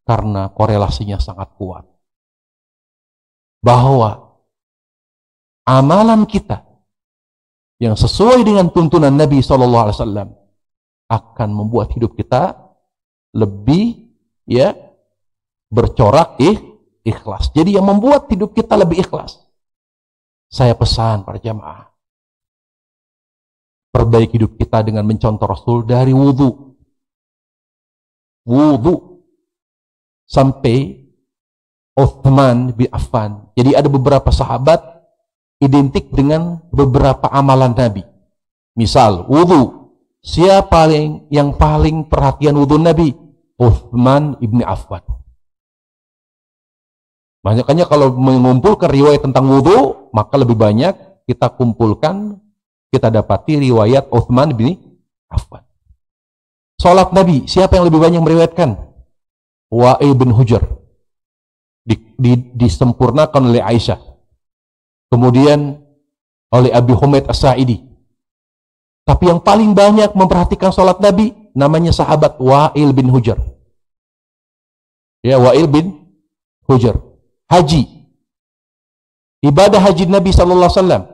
karena korelasinya sangat kuat. Bahwa amalan kita yang sesuai dengan tuntunan Nabi SAW akan membuat hidup kita lebih bercorak ikhlas. Jadi yang membuat hidup kita lebih ikhlas. Saya pesan para jamaah, perbaiki hidup kita dengan mencontoh Rasul dari wudu sampai Uthman bin Affan. Jadi ada beberapa sahabat identik dengan beberapa amalan Nabi. Misal wudu, siapa yang paling perhatian wudu Nabi? Uthman bin Affan. Makanya kalau mengumpulkan riwayat tentang wudu, maka lebih banyak kita kumpulkan, kita dapati riwayat Uthman bin Affan. Salat Nabi, siapa yang lebih banyak meriwayatkan? Wa'il bin Hujr. Disempurnakan oleh Aisyah. Kemudian oleh Abi Humaid As-Sa'idi. Tapi yang paling banyak memperhatikan salat Nabi, namanya sahabat Wa'il bin Hujr. Ya, Wa'il bin Hujr. Haji. Ibadah haji Nabi SAW.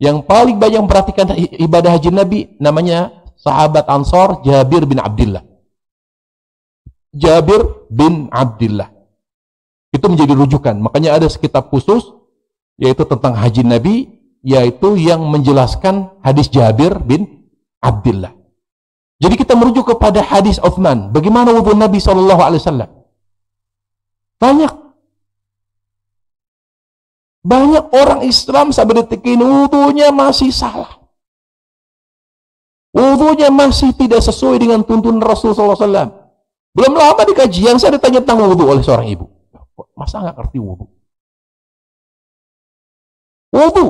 Yang paling banyak memperhatikan ibadah haji Nabi, namanya sahabat Ansor Jabir bin Abdullah. Jabir bin Abdullah. Itu menjadi rujukan. Makanya ada kitab khusus yaitu tentang haji Nabi, yaitu yang menjelaskan hadis Jabir bin Abdullah. Jadi kita merujuk kepada hadis Uthman. Bagaimana wudu Nabi SAW? Banyak orang Islam sampai detik ini wudunya masih salah. Wudunya masih tidak sesuai dengan tuntunan Rasulullah SAW. Belum lama di kajian saya ditanya tentang wudu oleh seorang ibu. Masa nggak ngerti wudu? Wudu.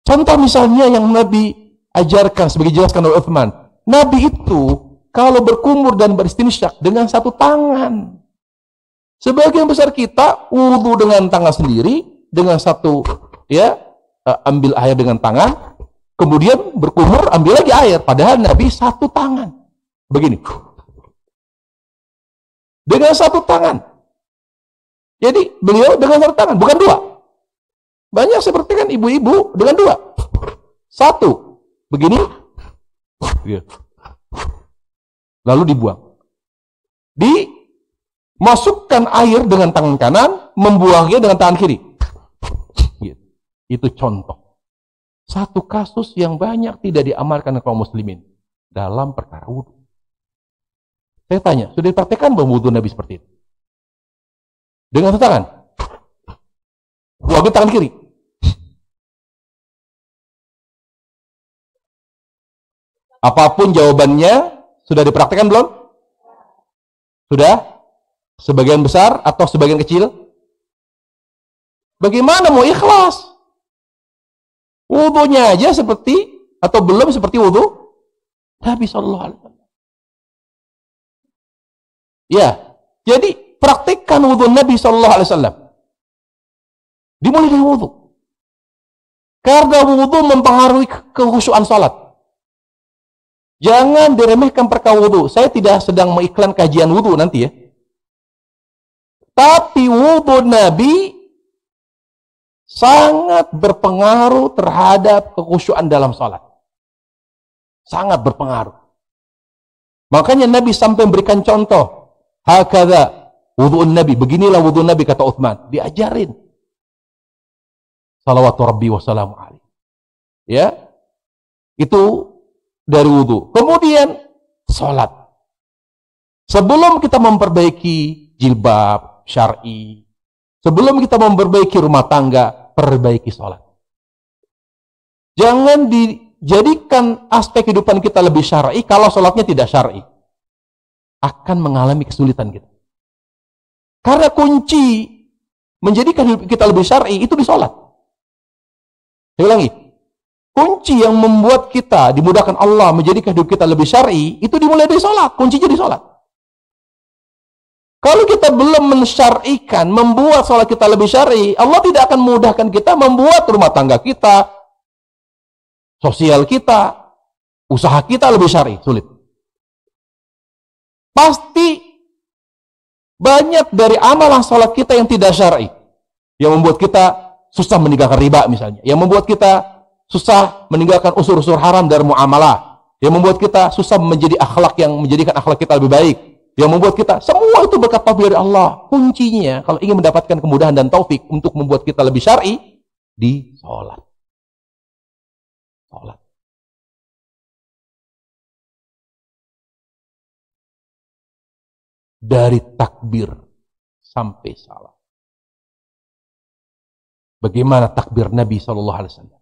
Contoh misalnya yang Nabi ajarkan sebagai jelaskan oleh Uthman. Nabi itu kalau berkumur dan beristinsyak dengan satu tangan. Sebagian besar kita wudu dengan tangan sendiri, dengan satu ambil air dengan tangan, kemudian berkumur ambil lagi air. Padahal Nabi satu tangan. Begini. Dengan satu tangan. Jadi beliau dengan satu tangan, bukan dua. Banyak seperti kan ibu-ibu dengan dua. Satu, begini, lalu dibuang. Dimasukkan air dengan tangan kanan, membuangnya dengan tangan kiri. Itu contoh. Satu kasus yang banyak tidak diamalkan oleh kaum muslimin dalam perkara wudu. Saya tanya, sudah dipraktekkan belum wudu Nabi seperti itu? Dengan satu tangan. Buangnya tangan kiri. Apapun jawabannya, sudah dipraktekkan belum? Sudah? Sebagian besar atau sebagian kecil? Bagaimana mau ikhlas? Wudunya aja seperti, atau belum seperti wudu Nabi SAW. Ya, jadi praktikkan wudu Nabi SAW. Dimulai dari wudu. Karena wudu mempengaruhi kekhusyuan salat. Jangan diremehkan perkara wudu. Saya tidak sedang mengiklan kajian wudu nanti ya. Tapi wudu Nabi sangat berpengaruh terhadap kekhusyuan dalam salat. Sangat berpengaruh. Makanya Nabi sampai memberikan contoh. Hakadha wudu'un Nabi. Beginilah wudu Nabi, kata Uthman. Diajarin. Salawatu Rabbi wassalamu alaihi. Ya. Itu dari wudu. Kemudian salat. Sebelum kita memperbaiki jilbab syar'i, sebelum kita memperbaiki rumah tangga, perbaiki salat. Jangan dijadikan aspek kehidupan kita lebih syar'i kalau salatnya tidak syar'i. Akan mengalami kesulitan kita. Karena kunci menjadikan hidup kita lebih syar'i itu di salat. Saya ulangi. Kunci yang membuat kita dimudahkan Allah menjadikan hidup kita lebih syar'i itu dimulai dari salat. Kuncinya di salat. Kalau kita belum mensyar'ikan, membuat salat kita lebih syar'i, Allah tidak akan memudahkan kita membuat rumah tangga kita, sosial kita, usaha kita lebih syar'i. Sulit. Pasti Banyak dari amalan sholat kita yang tidak syar'i, yang membuat kita susah meninggalkan riba misalnya, yang membuat kita susah meninggalkan unsur-unsur haram dari muamalah, yang membuat kita susah menjadi akhlak yang menjadikan akhlak kita lebih baik, yang membuat kita, semua itu berkat taufik dari Allah. Kuncinya kalau ingin mendapatkan kemudahan dan taufik untuk membuat kita lebih syar'i, di sholat. Sholat. Dari takbir sampai salam. Bagaimana takbir Nabi SAW?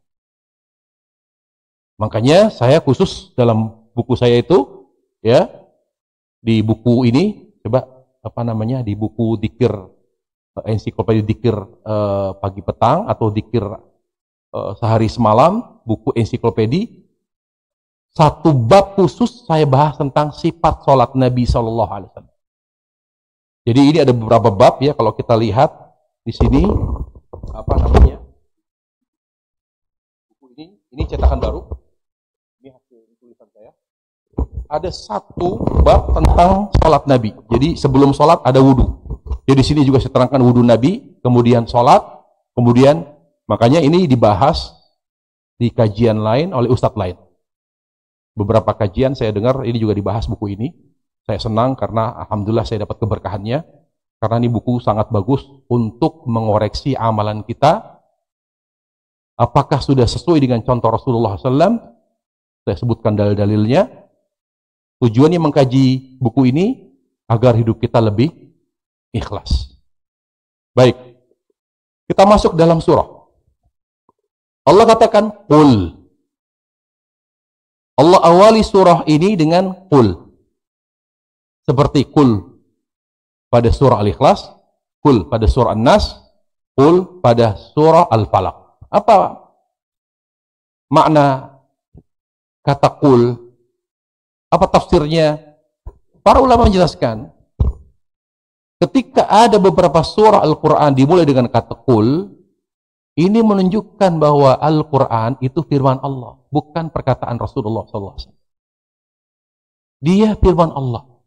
Makanya saya khusus dalam buku saya itu, ya, di buku ini, coba apa namanya, di buku dikir, ensiklopedia dikir pagi petang atau dikir sehari semalam, buku ensiklopedia, satu bab khusus saya bahas tentang sifat sholat Nabi SAW. Jadi ini ada beberapa bab ya, kalau kita lihat di sini apa namanya, buku ini cetakan baru, ini hasil tulisan saya. Ada satu bab tentang sholat Nabi. Jadi sebelum sholat ada wudhu. Jadi di sini juga saya terangkan wudhu Nabi, kemudian sholat, kemudian makanya ini dibahas di kajian lain oleh ustadz lain. Beberapa kajian saya dengar ini juga dibahas buku ini. Saya senang karena alhamdulillah saya dapat keberkahannya. Karena ini buku sangat bagus untuk mengoreksi amalan kita. Apakah sudah sesuai dengan contoh Rasulullah SAW? Saya sebutkan dalil-dalilnya. Tujuannya mengkaji buku ini agar hidup kita lebih ikhlas. Baik, kita masuk dalam surah. Allah katakan, Qul. Allah awali surah ini dengan Qul. Seperti Qul pada surah Al-Ikhlas, Qul pada surah An-Nas, Qul pada surah Al-Falaq. Apa makna kata Qul? Apa tafsirnya? Para ulama menjelaskan, ketika ada beberapa surah Al-Quran dimulai dengan kata Qul, ini menunjukkan bahwa Al-Quran itu firman Allah, bukan perkataan Rasulullah SAW. Dia firman Allah.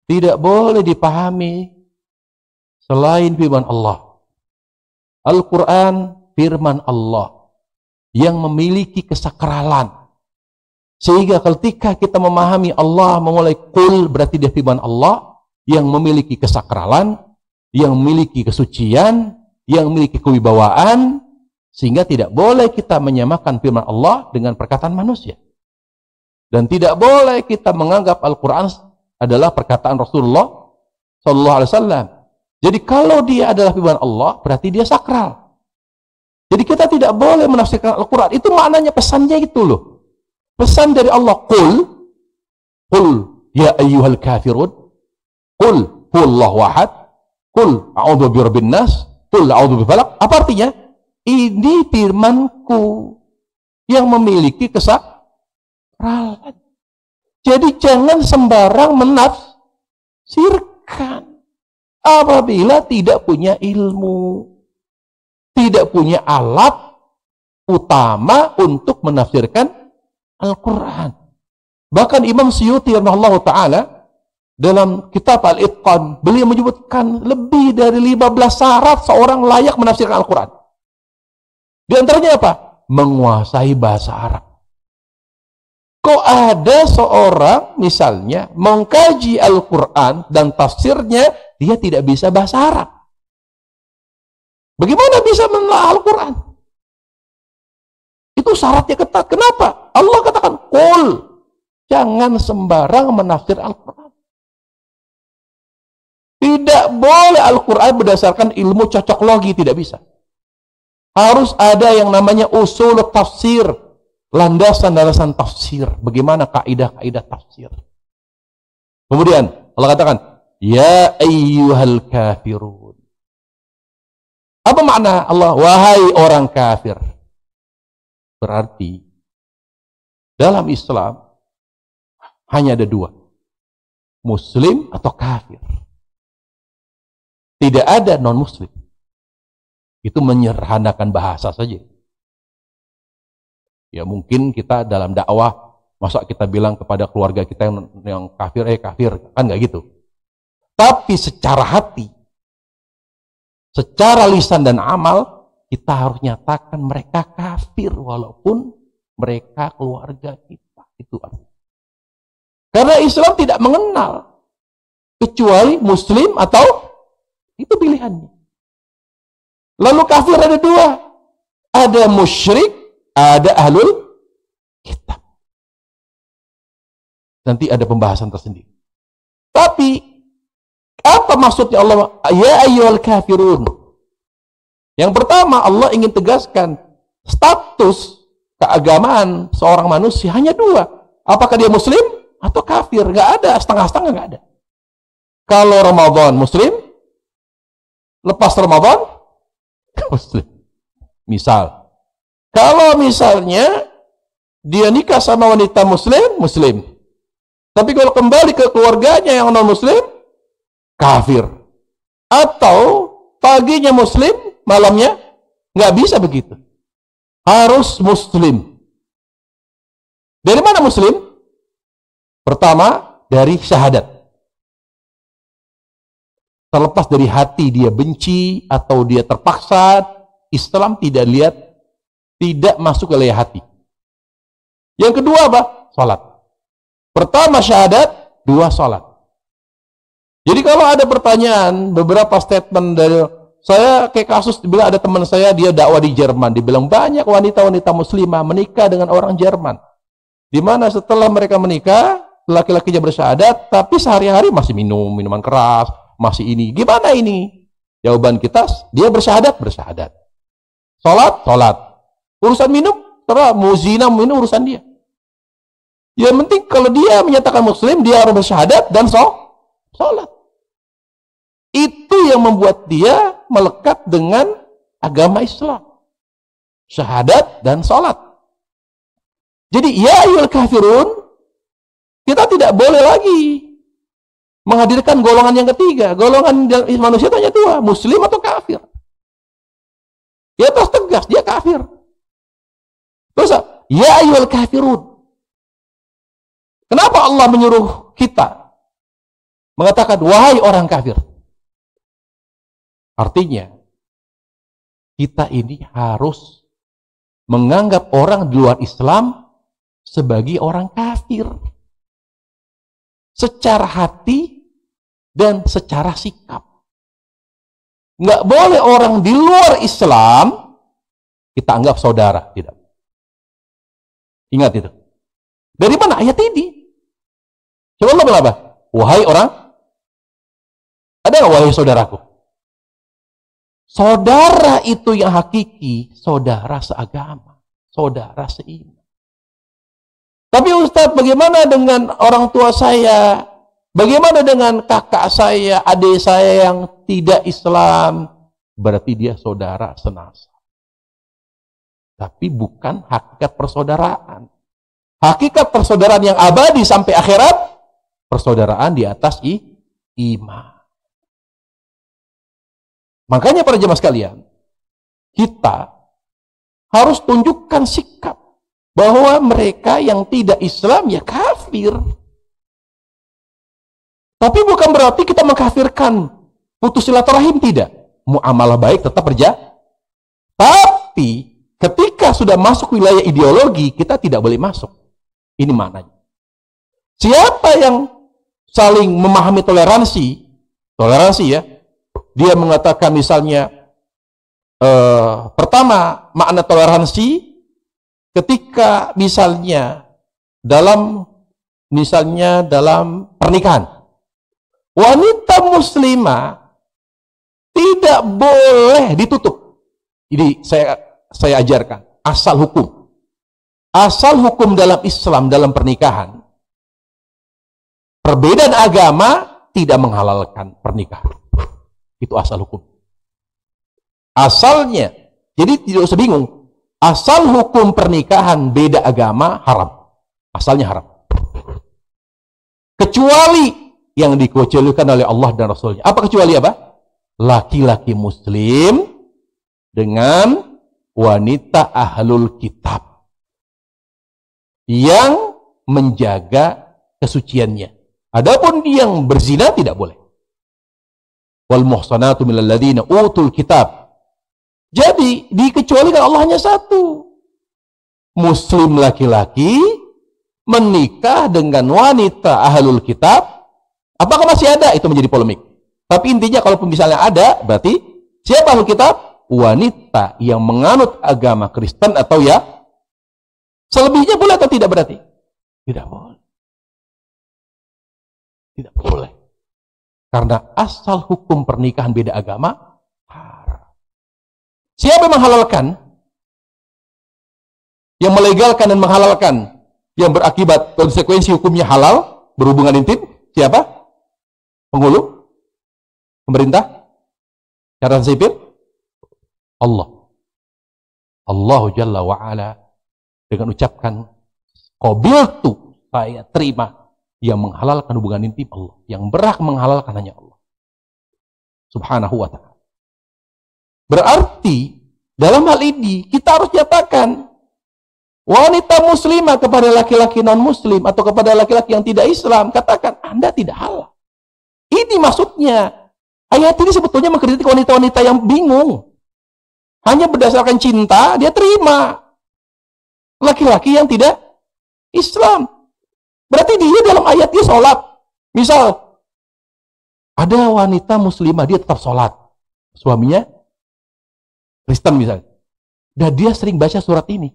Tidak boleh dipahami selain firman Allah. Al-Quran firman Allah yang memiliki kesakralan. Sehingga ketika kita memahami Allah memulai Qul, berarti dia firman Allah yang memiliki kesakralan, yang memiliki kesucian, yang memiliki kewibawaan, sehingga tidak boleh kita menyamakan firman Allah dengan perkataan manusia. Dan tidak boleh kita menganggap Al-Quran adalah perkataan Rasulullah Sallallahu Alaihi Wasallam. Jadi kalau dia adalah firman Allah, berarti dia sakral. Jadi kita tidak boleh menafsirkan Al-Quran. Itu maknanya, pesannya itu loh. Pesan dari Allah, Qul ya ayyuhal kafirun, Qul huwallahu ahad, Qul a'udzu birabbin nas, Qul a'udzu bifalaq. Apa artinya? Ini firmanku yang memiliki kesakralan. Jadi jangan sembarang menafsirkan apabila tidak punya ilmu, tidak punya alat utama untuk menafsirkan Al-Quran. Bahkan Imam Suyuti rahimahullah ta'ala dalam kitab Al-Itqan, beliau menyebutkan lebih dari 15 syarat seorang layak menafsirkan Al-Quran. Di antaranya apa? Menguasai bahasa Arab. Kok ada seorang misalnya mengkaji Al-Quran dan tafsirnya, dia tidak bisa bahasa Arab. Bagaimana bisa menelaah Al-Quran? Itu syaratnya ketat. Kenapa? Allah katakan, Qul. Jangan sembarang menafsir Al-Quran. Tidak boleh Al-Quran berdasarkan ilmu cocok logi, tidak bisa. Harus ada yang namanya usul tafsir. Landasan-landasan tafsir. Bagaimana kaidah-kaidah tafsir. Kemudian Allah katakan, Ya ayyuhal kafirun. Apa makna Allah? Wahai orang kafir. Berarti dalam Islam hanya ada dua. Muslim atau kafir. Tidak ada non-muslim. Itu menyederhanakan bahasa saja. Ya mungkin kita dalam dakwah, masa kita bilang kepada keluarga kita yang kafir, kafir, kan nggak gitu. Tapi secara hati, secara lisan dan amal, kita harus nyatakan mereka kafir walaupun mereka keluarga kita. Itu artinya. Karena Islam tidak mengenal kecuali Muslim atau itu pilihannya. Lalu kafir ada dua. Ada musyrik, ada ahlul kitab. Nanti ada pembahasan tersendiri. Tapi, apa maksudnya Allah? Ya ayyuhal kafirun. Yang pertama, Allah ingin tegaskan status keagamaan seorang manusia hanya dua. Apakah dia muslim atau kafir? Nggak ada, setengah-setengah nggak ada. Kalau Ramadan muslim, lepas Ramadan muslim. Misal, kalau misalnya dia nikah sama wanita muslim, muslim. Tapi kalau kembali ke keluarganya yang non-muslim, kafir. Atau paginya muslim, malamnya nggak bisa begitu. Harus muslim. Dari mana muslim? Pertama, dari syahadat. Terlepas dari hati dia benci atau dia terpaksa, Islam tidak lihat, tidak masuk ke hati. Yang kedua apa? Salat. Pertama syahadat, dua salat. Jadi kalau ada pertanyaan, beberapa statement dari saya, kayak kasus dibilang ada teman saya, dia dakwah di Jerman, dibilang banyak wanita-wanita muslimah menikah dengan orang Jerman. Di mana setelah mereka menikah, laki-lakinya bersyahadat, tapi sehari-hari masih minum minuman keras, masih ini. Gimana ini? Jawaban kita, dia bersyahadat, bersyahadat. Salat, salat. Urusan minum, terus mau zina, minum urusan dia. Yang penting kalau dia menyatakan muslim, dia harus bersyahadat dan salat. Itu yang membuat dia melekat dengan agama Islam. Syahadat dan salat. Jadi, ya ayyuhal kafirun, kita tidak boleh lagi menghadirkan golongan yang ketiga. Golongan manusia itu hanya dua, muslim atau kafir. Dia terus tegas, dia kafir. Terus, ya ayyuhal kafirun. Kenapa Allah menyuruh kita mengatakan, wahai orang kafir? Artinya, kita ini harus menganggap orang di luar Islam sebagai orang kafir. Secara hati dan secara sikap. Nggak boleh orang di luar Islam kita anggap saudara. Tidak. Ingat itu. Dari mana ayat ini? Coba Allah bilang apa? Wahai orang, ada nggak wahai saudaraku? Saudara itu yang hakiki, saudara seagama, saudara seiman. Tapi Ustaz, bagaimana dengan orang tua saya? Bagaimana dengan kakak saya, adik saya yang tidak Islam? Berarti dia saudara senasab. Tapi bukan hakikat persaudaraan. Hakikat persaudaraan yang abadi sampai akhirat, persaudaraan di atas iman. Makanya para jemaah sekalian, kita harus tunjukkan sikap bahwa mereka yang tidak Islam ya kafir. Tapi bukan berarti kita mengkafirkan, putus silaturahim, tidak. Muamalah baik tetap berjalan. Tapi ketika sudah masuk wilayah ideologi, kita tidak boleh masuk. Ini maknanya. Siapa yang saling memahami toleransi ya, dia mengatakan misalnya, pertama makna toleransi ketika misalnya dalam pernikahan, wanita muslimah tidak boleh ditutup. Ini saya ajarkan asal hukum. Asal hukum dalam Islam dalam pernikahan, perbedaan agama tidak menghalalkan pernikahan. Itu asal hukum. Asalnya. Jadi tidak usah bingung. Asal hukum pernikahan beda agama haram. Asalnya haram. Kecuali yang dikecualikan oleh Allah dan Rasulnya. Apa kecuali apa? Laki-laki muslim dengan wanita ahlul kitab yang menjaga kesuciannya. Adapun yang berzina tidak boleh. Wal muhsanatu minal ladzina utul kitab. Jadi dikecualikan Allah hanya satu. Muslim laki-laki menikah dengan wanita ahlul kitab. Apakah masih ada? Itu menjadi polemik. Tapi intinya kalaupun misalnya ada, berarti siapa ahlul kitab? Wanita yang menganut agama Kristen atau ya. Selebihnya boleh atau tidak berarti? Tidak boleh. Tidak boleh. Karena asal hukum pernikahan beda agama haram. Siapa yang menghalalkan? Yang melegalkan dan menghalalkan, yang berakibat konsekuensi hukumnya halal, berhubungan intim, siapa? Penghulu? Pemerintah? Catatan sipil? Allah. Allahu Jalla wa'ala dengan ucapkan qabiltu, saya terima. Yang menghalalkan hubungan intim Allah, yang berhak menghalalkan hanya Allah Subhanahu wa ta'ala. Berarti dalam hal ini kita harus nyatakan wanita muslimah kepada laki-laki non muslim atau kepada laki-laki yang tidak Islam, katakan Anda tidak halal. Ini maksudnya. Ayat ini sebetulnya mengkritik wanita-wanita yang bingung. Hanya berdasarkan cinta dia terima laki-laki yang tidak Islam. Berarti dia dalam ayat dia sholat. Misal, ada wanita muslimah, dia tetap sholat. Suaminya Kristen misalnya. Dan dia sering baca surat ini.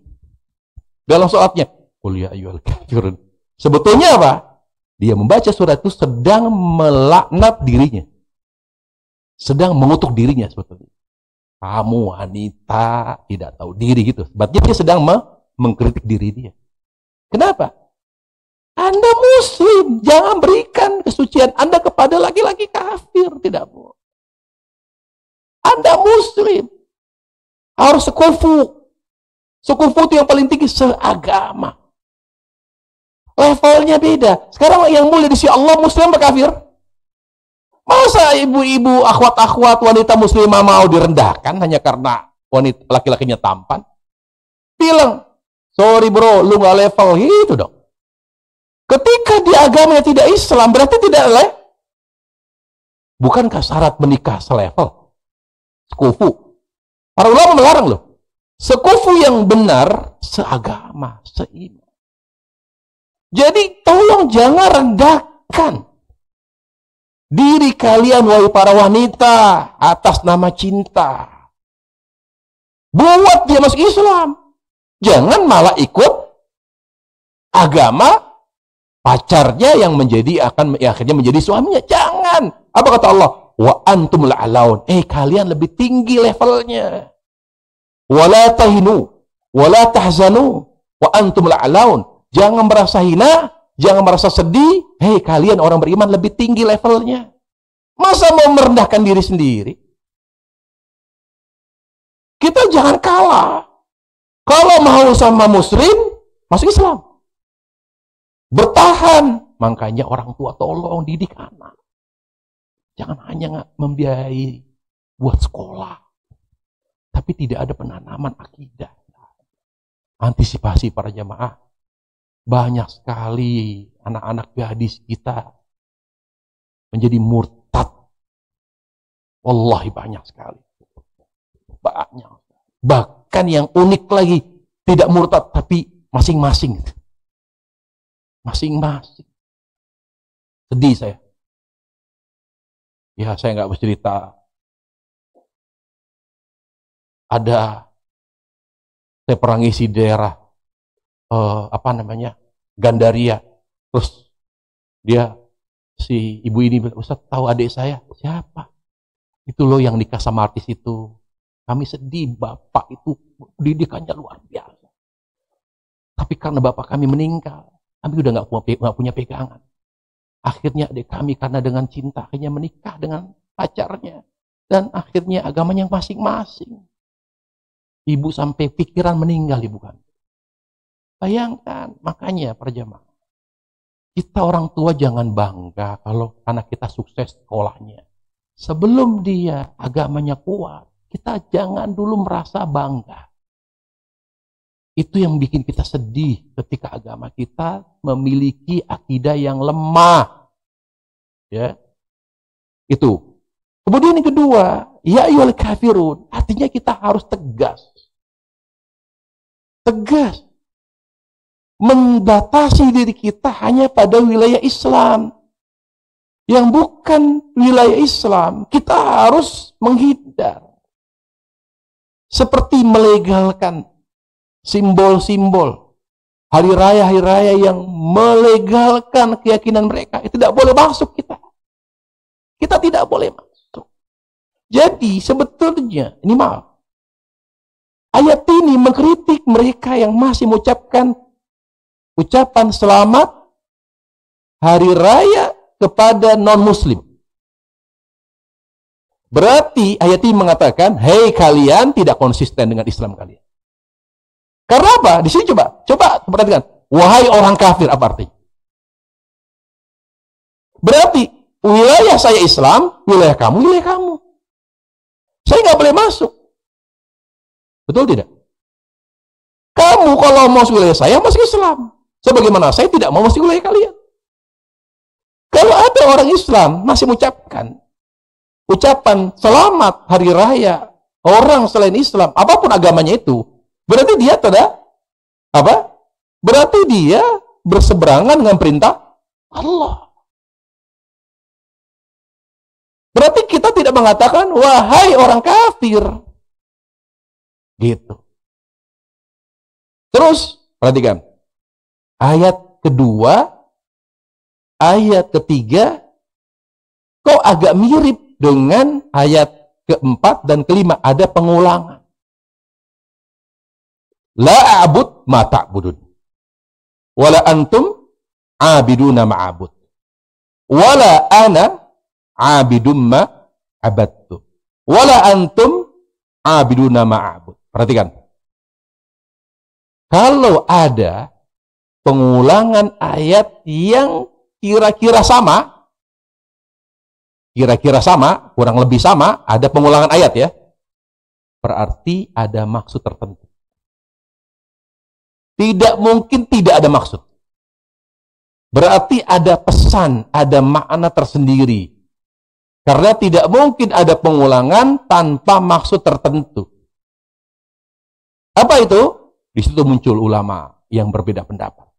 Dalam sholatnya. Qul ya ayyuhal kafirun. Sebetulnya apa? Dia membaca surat itu sedang melaknat dirinya. Sedang mengutuk dirinya sebetulnya. Kamu wanita tidak tahu diri gitu. Sebabnya dia sedang mengkritik diri dia. Kenapa? Anda muslim, jangan berikan kesucian Anda kepada laki-laki kafir, tidak boleh. Anda muslim, harus sekufu. Sekufu itu yang paling tinggi, seagama. Levelnya beda. Sekarang yang mulia di sisi Allah muslim atau kafir? Masa ibu-ibu, akhwat-akhwat, wanita muslimah mau direndahkan hanya karena wanita laki-lakinya tampan? Bilang, sorry bro, lu gak level, gitu dong. Ketika di agamanya tidak Islam, berarti tidak bukankah syarat menikah selevel? Sekufu. Para ulama melarang loh. Sekufu yang benar, seagama, seiman. Jadi tolong jangan rendahkan diri kalian, wahai para wanita, atas nama cinta. Buat dia masuk Islam. Jangan malah ikut agama pacarnya yang akhirnya menjadi suaminya. Jangan. Apa kata Allah? Wa antum la'alaun. Kalian lebih tinggi levelnya. Wa la tahinu wa la tahzanu wa antum la'alaun. Jangan merasa hina, jangan merasa sedih. Kalian orang beriman lebih tinggi levelnya. Masa mau merendahkan diri sendiri? Kita jangan kalah. Kalau mau sama muslim, masuk Islam. Bertahan. Makanya orang tua tolong didik anak. Jangan hanya membiayai buat sekolah. Tapi tidak ada penanaman akidah. Antisipasi para jamaah. Banyak sekali anak-anak gadis kita menjadi murtad. Wallahi banyak sekali. Banyak. Bahkan yang unik lagi. Tidak murtad tapi masing-masing. Masing-masing. Sedih saya. Ya, saya nggak bercerita. Saya pernah ngisi daerah Gandaria. Terus si ibu ini bilang, Ustaz tahu adik saya? Siapa? Itu loh yang nikah sama artis itu. Kami sedih, bapak itu didikannya luar biasa. Tapi karena bapak kami meninggal, kami udah nggak punya pegangan. Akhirnya adik kami karena dengan cinta akhirnya menikah dengan pacarnya. Dan akhirnya agamanya masing-masing. Ibu sampai pikiran meninggal ibu kami. Bayangkan, makanya para jamaah. Kita orang tua jangan bangga kalau anak kita sukses sekolahnya. Sebelum dia agamanya kuat, kita jangan dulu merasa bangga. Itu yang bikin kita sedih ketika agama kita memiliki akidah yang lemah. Ya. Itu. Kemudian yang kedua, ya ayyuhal kafirun, artinya kita harus tegas. Tegas. Membatasi diri kita hanya pada wilayah Islam. Yang bukan wilayah Islam, kita harus menghindar. Seperti melegalkan simbol-simbol hari raya yang melegalkan keyakinan mereka. Itu tidak boleh masuk kita. Kita tidak boleh masuk. Jadi sebetulnya, ini maaf, ayat ini mengkritik mereka yang masih mengucapkan ucapan selamat hari raya kepada non-muslim. Berarti ayat ini mengatakan, hei kalian tidak konsisten dengan Islam kalian. Karena apa? Di sini coba perhatikan. Wahai orang kafir, apa artinya? Berarti wilayah saya Islam, wilayah kamu. Saya nggak boleh masuk. Betul tidak? Kamu kalau mau masuk wilayah saya, masuk Islam. Sebagaimana saya tidak mau masuk wilayah kalian. Kalau ada orang Islam masih mengucapkan ucapan selamat hari raya orang selain Islam, apapun agamanya itu, berarti dia Berarti dia berseberangan dengan perintah Allah. Berarti kita tidak mengatakan wahai orang kafir. Gitu. Terus perhatikan. Ayat kedua, ayat ketiga kok agak mirip dengan ayat keempat dan kelima, ada pengulangan. La a'bud ma ta'budun. Wala antum abiduna ma'abud. Wala ana abidum ma abadtu. Wala antum abiduna ma'abud. Perhatikan. Kalau ada pengulangan ayat yang kira-kira sama, kurang lebih sama, ada pengulangan ayat ya, berarti ada maksud tertentu. Tidak mungkin tidak ada maksud. Berarti ada pesan, ada makna tersendiri. Karena tidak mungkin ada pengulangan tanpa maksud tertentu. Apa itu? Di situ muncul ulama yang berbeda pendapat.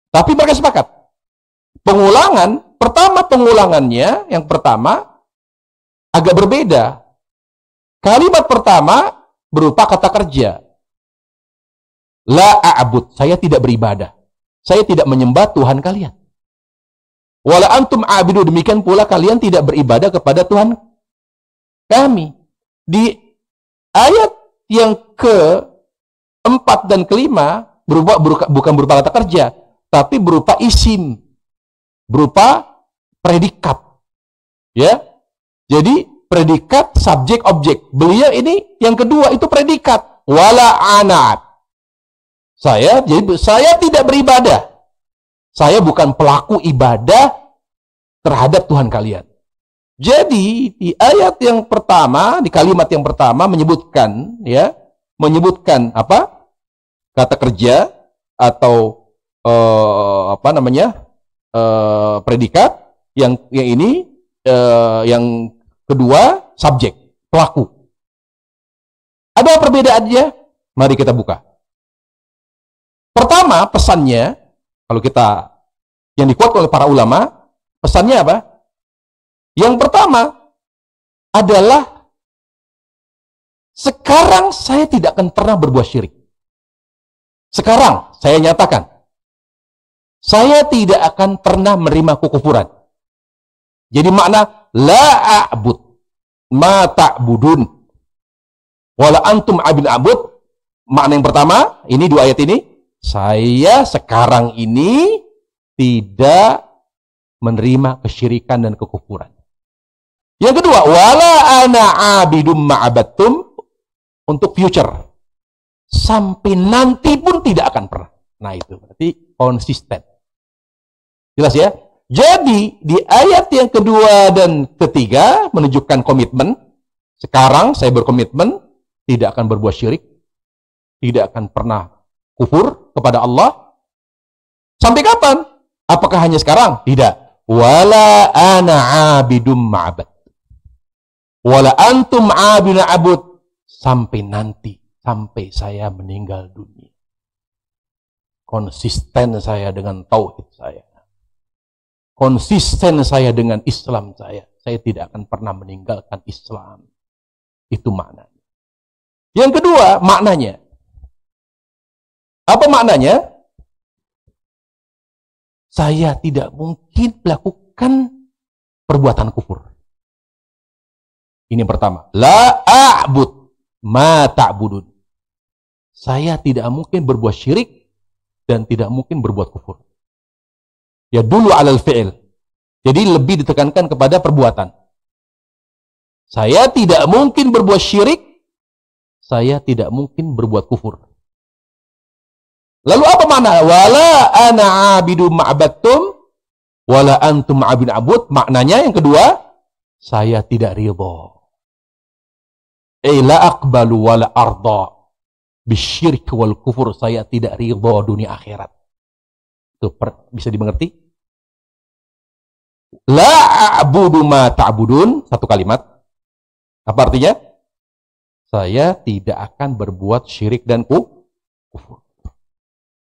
Tapi mereka sepakat. Pengulangannya, yang pertama agak berbeda. Kalimat pertama berupa kata kerja. La a'bud, saya tidak beribadah. Saya tidak menyembah Tuhan kalian. Wala antum a'bidu, demikian pula kalian tidak beribadah kepada Tuhan kami. Di ayat yang keempat dan kelima bukan berupa kata kerja, tapi berupa isim, berupa predikat. Ya. Jadi predikat, subjek, objek. Beliau ini yang kedua itu predikat. Wala anat. Saya tidak beribadah. Saya bukan pelaku ibadah terhadap Tuhan kalian. Jadi di ayat yang pertama, di kalimat yang pertama menyebutkan apa? Kata kerja atau predikat. Yang ini yang kedua subjek, pelaku. Ada perbedaannya? Mari kita buka. Pertama, pesannya, kalau kita, yang dikuatkan oleh para ulama, pesannya apa? Yang pertama adalah, sekarang saya tidak akan pernah berbuat syirik. Sekarang, saya nyatakan, saya tidak akan pernah menerima kekufuran. Jadi makna, la a'bud ma ta'budun. Wala antum abin abud. Makna yang pertama, ini dua ayat ini, saya sekarang ini tidak menerima kesyirikan dan kekufuran. Yang kedua, wala ana abidum ma'abattum, untuk future. Sampai nanti pun tidak akan pernah. Nah itu berarti konsisten. Jelas ya? Jadi di ayat yang kedua dan ketiga menunjukkan komitmen. Sekarang saya berkomitmen tidak akan berbuat syirik, tidak akan pernah kufur kepada Allah. Sampai kapan? Apakah hanya sekarang? Tidak. Wala ana abidum ma'abad. wala antum abina abud, sampai nanti, sampai saya meninggal dunia. Konsisten saya dengan tauhid saya. Konsisten saya dengan Islam saya. Saya tidak akan pernah meninggalkan Islam. Itu maknanya. Yang kedua, maknanya. Apa maknanya? Saya tidak mungkin melakukan perbuatan kufur. Ini yang pertama. La a'bud ma ta'budun. Saya tidak mungkin berbuat syirik dan tidak mungkin berbuat kufur. Ya dulu alal fi'il. Jadi lebih ditekankan kepada perbuatan. Saya tidak mungkin berbuat syirik, saya tidak mungkin berbuat kufur. Lalu apa makna? Wala ana abidu ma'abadtum, wala antum abin abud. Maknanya yang kedua, saya tidak ridha. La aqbalu wala arda bisyirik wal kufur. Saya tidak ridha dunia akhirat. Itu bisa dimengerti? La a'budu ma ta'budun. Satu kalimat. Apa artinya? Saya tidak akan berbuat syirik dan kufur.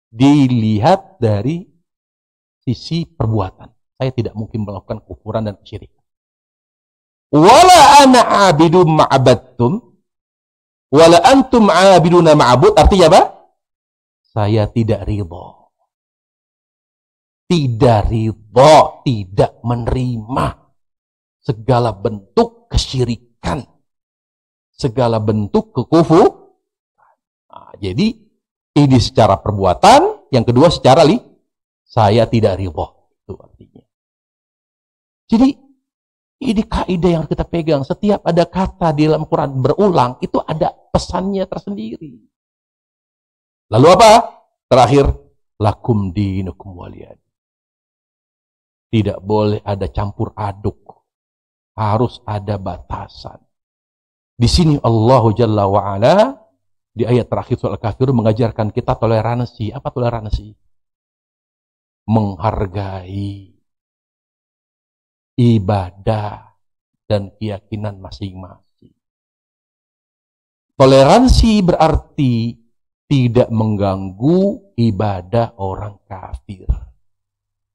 Dilihat dari sisi perbuatan. Saya tidak mungkin melakukan kufuran dan syirik. Wala ana abidu ma'abadtum, wala antum abiduna ma'abud. Artinya apa? Saya tidak ridha. Tidak ridha, tidak menerima segala bentuk kesyirikan, segala bentuk kekufuran. Nah, jadi ini secara perbuatan, yang kedua secara saya tidak ridha. Itu artinya. Jadi ini kaidah yang kita pegang. Setiap ada kata di dalam Quran berulang, itu ada pesannya tersendiri. Lalu apa? Terakhir, lakum dinukum waliyad. Tidak boleh ada campur aduk. Harus ada batasan. Di sini Allah Jalla wa'ala di ayat terakhir surah Al-Kafirun mengajarkan kita toleransi. Apa toleransi? Menghargai ibadah dan keyakinan masing-masing. Toleransi berarti tidak mengganggu ibadah orang kafir.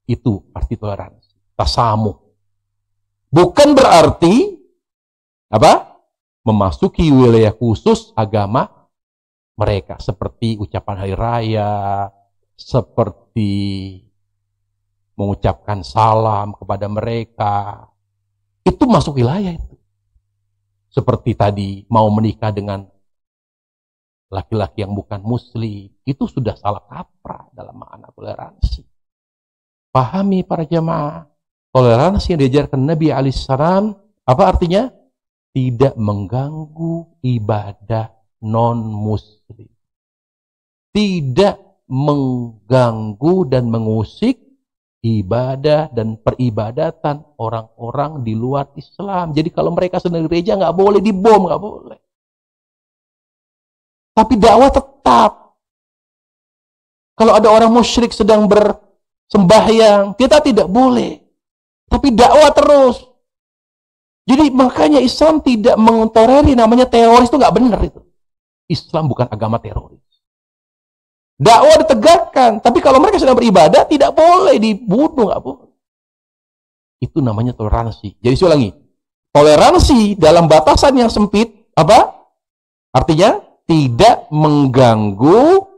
Itu arti toleransi. Tasamuh. Bukan berarti apa? Memasuki wilayah khusus agama mereka, seperti ucapan hari raya, seperti mengucapkan salam kepada mereka. Itu masuk wilayah itu. Seperti tadi mau menikah dengan laki-laki yang bukan muslim, itu sudah salah kaprah dalam makna toleransi. Pahami para jamaah, toleransi yang diajarkan Nabi alaihissalam, apa artinya? Tidak mengganggu ibadah non-muslim. Tidak mengganggu dan mengusik ibadah dan peribadatan orang-orang di luar Islam. Jadi kalau mereka sedang di gereja nggak boleh dibom, nggak boleh. Tapi dakwah tetap. Kalau ada orang musyrik sedang bersembahyang, kita tidak boleh. Tapi dakwah terus. Jadi makanya Islam tidak mentoleri namanya teroris, itu nggak benar itu. Islam bukan agama teroris. Dakwah ditegakkan, tapi kalau mereka sedang beribadah tidak boleh dibunuh, nggak boleh. Itu namanya toleransi. Jadi saya ulangi, toleransi dalam batasan yang sempit apa? Artinya tidak mengganggu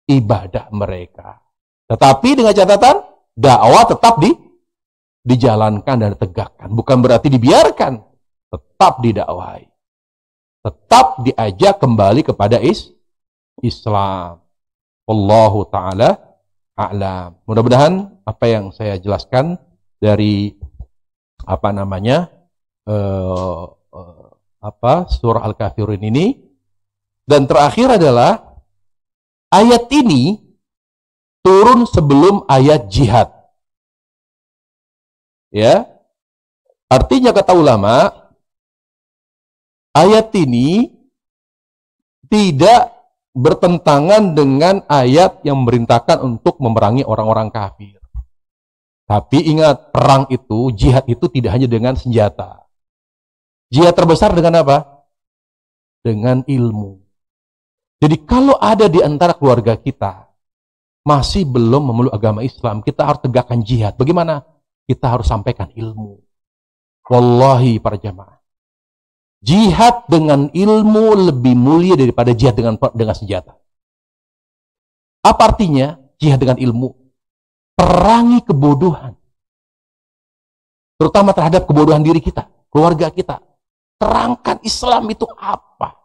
ibadah mereka. Tetapi dengan catatan dakwah tetap dijalankan dan ditegakkan. Bukan berarti dibiarkan, tetap didakwahi. Tetap diajak kembali kepada Islam. Wallahu ta'ala a'lam. Mudah-mudahan apa yang saya jelaskan dari surah Al-Kafirun ini, dan terakhir adalah ayat ini turun sebelum ayat jihad. Ya. Artinya kata ulama, ayat ini tidak bertentangan dengan ayat yang memerintahkan untuk memerangi orang-orang kafir. Tapi ingat, perang itu, jihad itu tidak hanya dengan senjata. Jihad terbesar dengan apa? Dengan ilmu. Jadi kalau ada di antara keluarga kita masih belum memeluk agama Islam, kita harus tegakkan jihad. Bagaimana? Kita harus sampaikan ilmu. Wallahi para jamaah, jihad dengan ilmu lebih mulia daripada jihad dengan senjata. Apa artinya jihad dengan ilmu? Perangi kebodohan. Terutama terhadap kebodohan diri kita, keluarga kita. Terangkan Islam itu apa?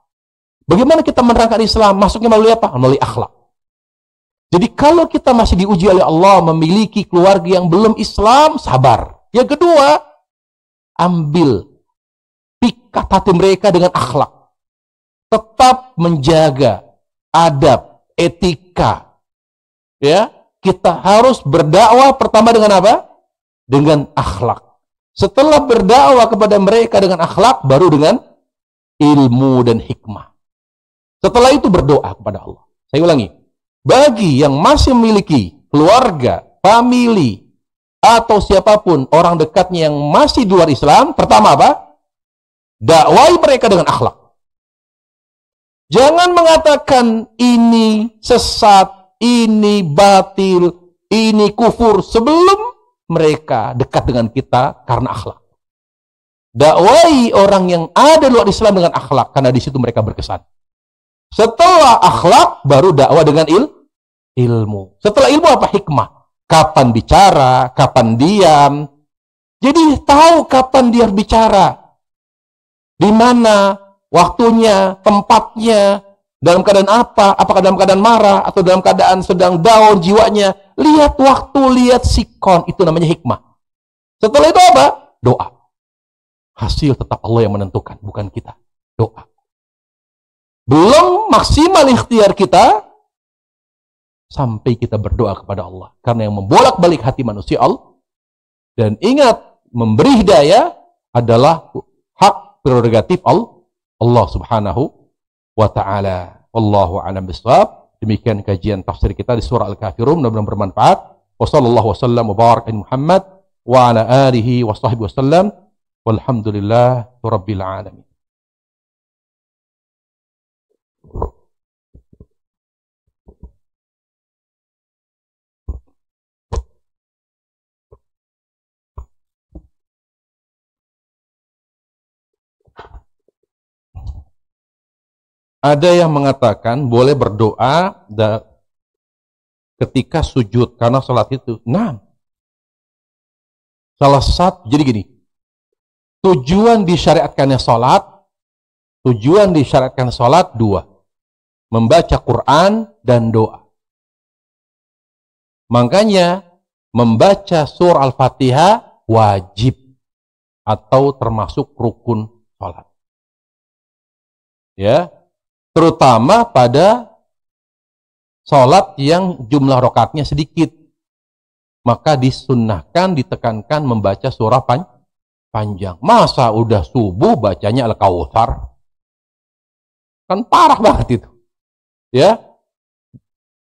Bagaimana kita menerangkan Islam? Masuknya melalui apa? Melalui akhlak. Jadi kalau kita masih diuji oleh Allah memiliki keluarga yang belum Islam, sabar. Yang kedua, ambil pikat hati mereka dengan akhlak. Tetap menjaga adab, etika. Ya, kita harus berdakwah pertama dengan apa? Dengan akhlak. Setelah berdakwah kepada mereka dengan akhlak, baru dengan ilmu dan hikmah. Setelah itu berdoa kepada Allah. Saya ulangi, bagi yang masih memiliki keluarga, famili, atau siapapun orang dekatnya yang masih di luar Islam, pertama apa? Dakwai mereka dengan akhlak. Jangan mengatakan ini sesat, ini batil, ini kufur sebelum mereka dekat dengan kita karena akhlak. Dakwai orang yang ada di luar Islam dengan akhlak, karena di situ mereka berkesan. Setelah akhlak, baru dakwah dengan ilmu. Setelah ilmu apa? Hikmah. Kapan bicara, kapan diam. Jadi tahu kapan dia bicara. Di mana waktunya, tempatnya, dalam keadaan apa? Apakah dalam keadaan marah atau dalam keadaan sedang down jiwanya? Lihat waktu, lihat sikon. Itu namanya hikmah. Setelah itu apa? Doa. Hasil tetap Allah yang menentukan, bukan kita. Doa. Belum maksimal ikhtiar kita sampai kita berdoa kepada Allah. Karena yang membolak-balik hati manusia Allah. Dan ingat, memberi hidayah adalah hak prerogatif Allah subhanahu wa ta'ala. Wallahu a'lam bishawab. Demikian kajian tafsir kita di surah Al-Kafirun. Mudah-mudahan bermanfaat. Wa sallallahu wasallam wa barak Muhammad wa ala alihi wa sahbihi wasallam. Walhamdulillah rabbil alamin. Ada yang mengatakan boleh berdoa ketika sujud karena salat itu. Nah, salah satu, jadi gini, tujuan disyariatkannya salat dua, membaca Quran dan doa. Makanya membaca surah Al-Fatihah wajib atau termasuk rukun salat. Ya. Terutama pada sholat yang jumlah rakaatnya sedikit. Maka disunnahkan, ditekankan membaca surah panjang. Masa udah subuh bacanya Al-Kautsar? Kan parah banget itu. Ya.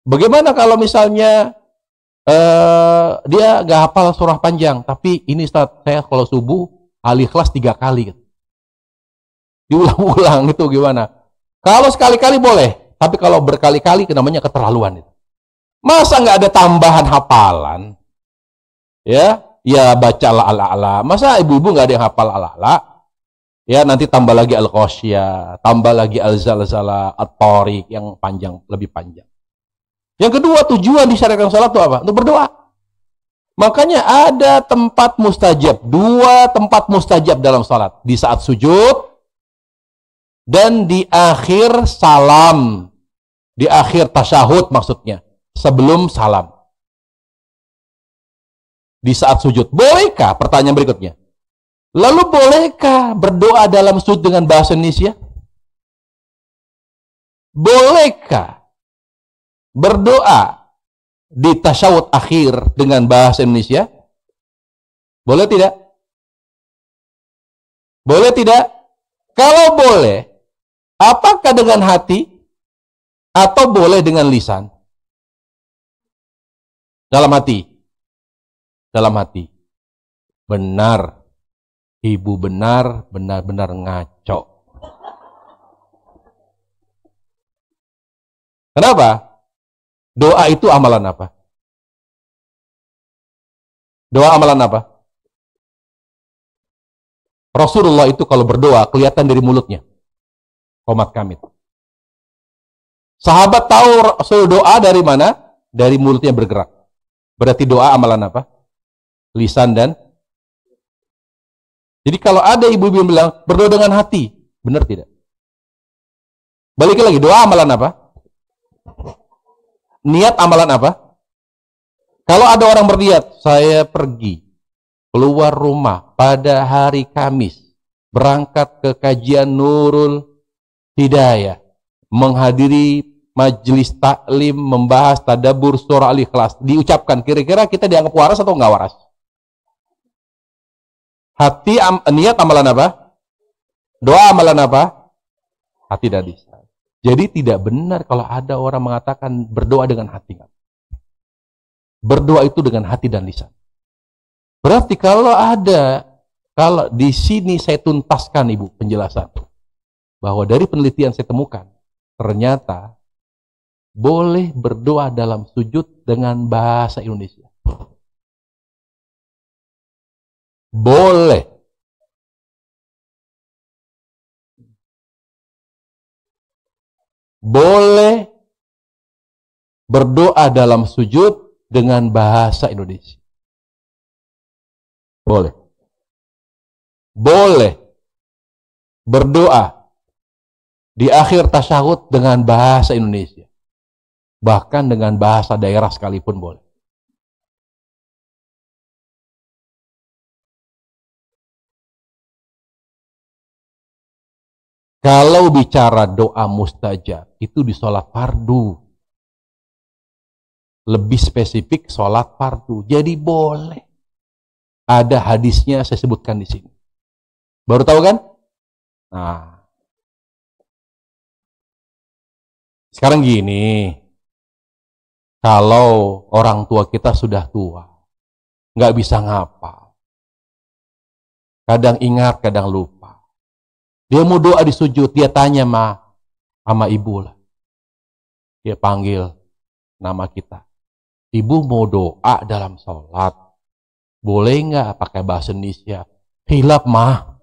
Bagaimana kalau misalnya dia gak hafal surah panjang, tapi ini Ustaz, saya kalau subuh Al-Ikhlas 3 kali. Diulang-ulang itu gimana? Kalau sekali-kali boleh, tapi kalau berkali-kali namanya keterlaluan itu. Masa nggak ada tambahan hafalan? Ya baca ala-ala. Masa ibu-ibu nggak ada yang hafal ala-ala? Ya nanti tambah lagi al-Ghasyiyah, tambah lagi al-Zalzalah, at-Tariq yang panjang, lebih panjang. Yang kedua, tujuan disyariatkan salat itu apa? Untuk berdoa. Makanya ada tempat mustajab, 2 tempat mustajab dalam salat. Di saat sujud dan di akhir salam, di akhir tasyahud maksudnya, sebelum salam. Di saat sujud, bolehkah? Pertanyaan berikutnya. Lalu bolehkah berdoa dalam sujud dengan bahasa Indonesia? Bolehkah berdoa di tasyahud akhir dengan bahasa Indonesia? Boleh tidak? Boleh tidak? Kalau boleh, apakah dengan hati atau boleh dengan lisan? Dalam hati. Dalam hati. Benar. Ibu benar-benar ngaco. Kenapa? Doa itu amalan apa? Doa amalan apa? Rasulullah itu kalau berdoa kelihatan dari mulutnya. Qomat kamit. Sahabat tahu Rasul doa dari mana? Dari mulutnya bergerak. Berarti doa amalan apa? Lisan dan. Jadi kalau ada ibu-ibu yang bilang berdoa dengan hati, benar tidak? Balik lagi, doa amalan apa? Niat amalan apa? Kalau ada orang berniat, saya pergi keluar rumah pada hari Kamis, berangkat ke kajian Nurul Hidayah, menghadiri majelis taklim, membahas tadabbur surah Al-Ikhlas, diucapkan, kira-kira kita dianggap waras atau enggak waras? Hati, niat amalan apa? Doa amalan apa? Hati dan lisan. Jadi tidak benar kalau ada orang mengatakan berdoa dengan hati. Berdoa itu dengan hati dan lisan. Berarti kalau di sini saya tuntaskan Ibu penjelasan. Bahwa dari penelitian saya temukan, ternyata boleh berdoa dalam sujud dengan bahasa Indonesia. Boleh. Boleh berdoa dalam sujud dengan bahasa Indonesia. Boleh. Boleh berdoa di akhir tasyahud dengan bahasa Indonesia. Bahkan dengan bahasa daerah sekalipun boleh. Kalau bicara doa mustajab, itu di sholat fardu. Lebih spesifik sholat fardu. Jadi boleh. Ada hadisnya saya sebutkan di sini. Baru tahu kan? Nah. Sekarang gini. Kalau orang tua kita sudah tua. Nggak bisa ngapal. Kadang ingat, kadang lupa. Dia mau doa di sujud, dia tanya sama ibu lah. Dia panggil nama kita. Ibu mau doa dalam sholat. Boleh nggak pakai bahasa Indonesia? Hilap mah.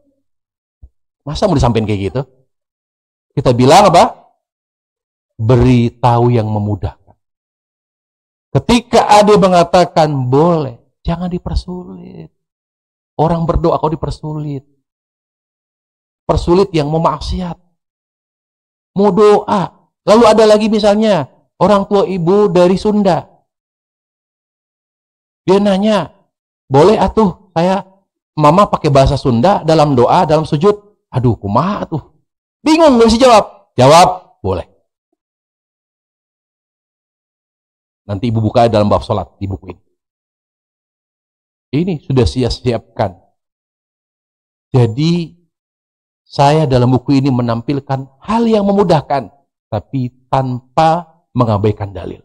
Masa mau disampaikan kayak gitu? Kita bilang apa? Beritahu yang memudahkan. Ketika ada yang mengatakan boleh, jangan dipersulit. Orang berdoa kau dipersulit. Persulit yang mau maksiat. Mau doa. Lalu ada lagi misalnya, orang tua ibu dari Sunda. Dia nanya, boleh atuh saya, mama pakai bahasa Sunda dalam doa, dalam sujud. Aduh, kumaha tuh. Bingung, gak bisa jawab. Jawab, boleh. Nanti ibu buka dalam bab sholat, di buku ini. Ini sudah siap-siapkan. Jadi, saya dalam buku ini menampilkan hal yang memudahkan, tapi tanpa mengabaikan dalil.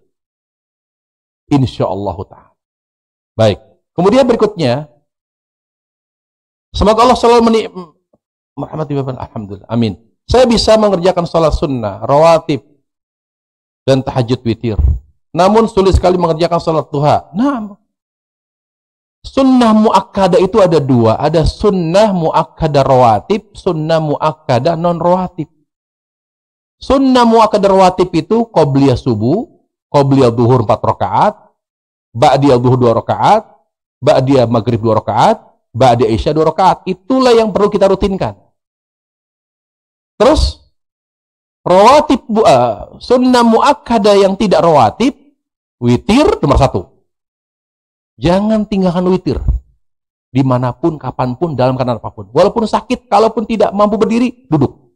Insyaallah ta'ala. Baik. Kemudian berikutnya, semoga Allah selalu merahmati Bapak. Alhamdulillah. Amin. Saya bisa mengerjakan sholat sunnah, rawatib, dan tahajud witir. Namun sulit sekali mengerjakan sholat duha. Nah, sunnah mu'akkadah itu ada dua. Ada sunnah mu'akkadah rawatib, sunnah mu'akkadah non-rawatib. Sunnah mu'akkadah rawatib itu qobliyah subuh, qobliyah duhur 4 rakaat, ba'diyah duhur 2 rakaat, ba'diyah maghrib 2 rakaat, ba'diyah isya 2 rakaat. Itulah yang perlu kita rutinkan. Terus, rawatib, sunnah mu'akkadah yang tidak rawatib, witir nomor 1. Jangan tinggalkan witir. Dimanapun, kapanpun, dalam keadaan apapun. Walaupun sakit, kalaupun tidak mampu berdiri, duduk.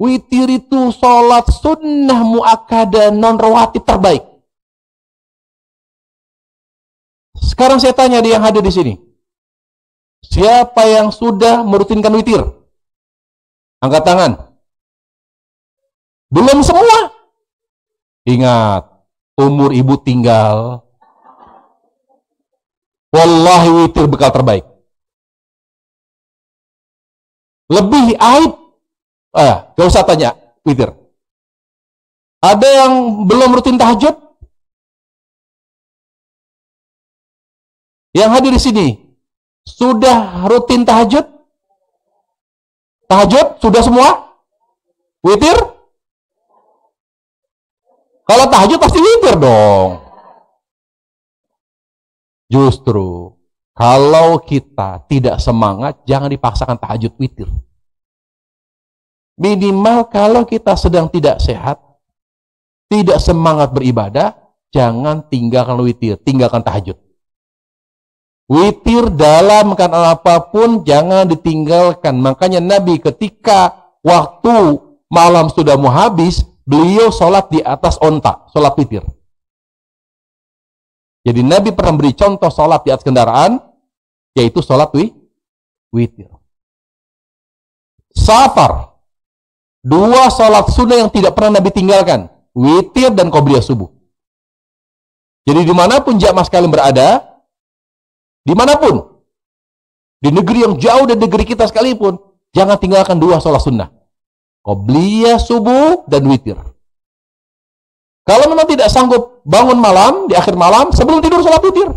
Witir itu sholat sunnah mu'akkadah non-rawatib terbaik. Sekarang saya tanya dia yang hadir di sini. Siapa yang sudah merutinkan witir? Angkat tangan. Belum semua. Ingat, umur ibu tinggal. Wallahi witir bekal terbaik. Lebih aib, gak usah tanya, witir. Ada yang belum rutin tahajud? Yang hadir di sini, sudah rutin tahajud? Tahajud? Sudah semua? Witir? Kalau tahajud pasti witir dong. Justru, kalau kita tidak semangat, jangan dipaksakan tahajud witir. Minimal kalau kita sedang tidak sehat, tidak semangat beribadah, jangan tinggalkan witir, tinggalkan tahajud. Witir dalam keadaan apapun jangan ditinggalkan. Makanya Nabi ketika waktu malam sudah mau habis, beliau sholat di atas onta, sholat witir. Jadi Nabi pernah beri contoh sholat di atas kendaraan, yaitu sholat witir. Safar, dua sholat sunnah yang tidak pernah Nabi tinggalkan, witir dan qobliyah subuh. Jadi dimanapun jamaah sekalian berada, dimanapun, di negeri yang jauh dari negeri kita sekalipun, jangan tinggalkan dua sholat sunnah, qobliyah subuh dan witir. Kalau memang tidak sanggup bangun malam, di akhir malam, sebelum tidur sholat witir.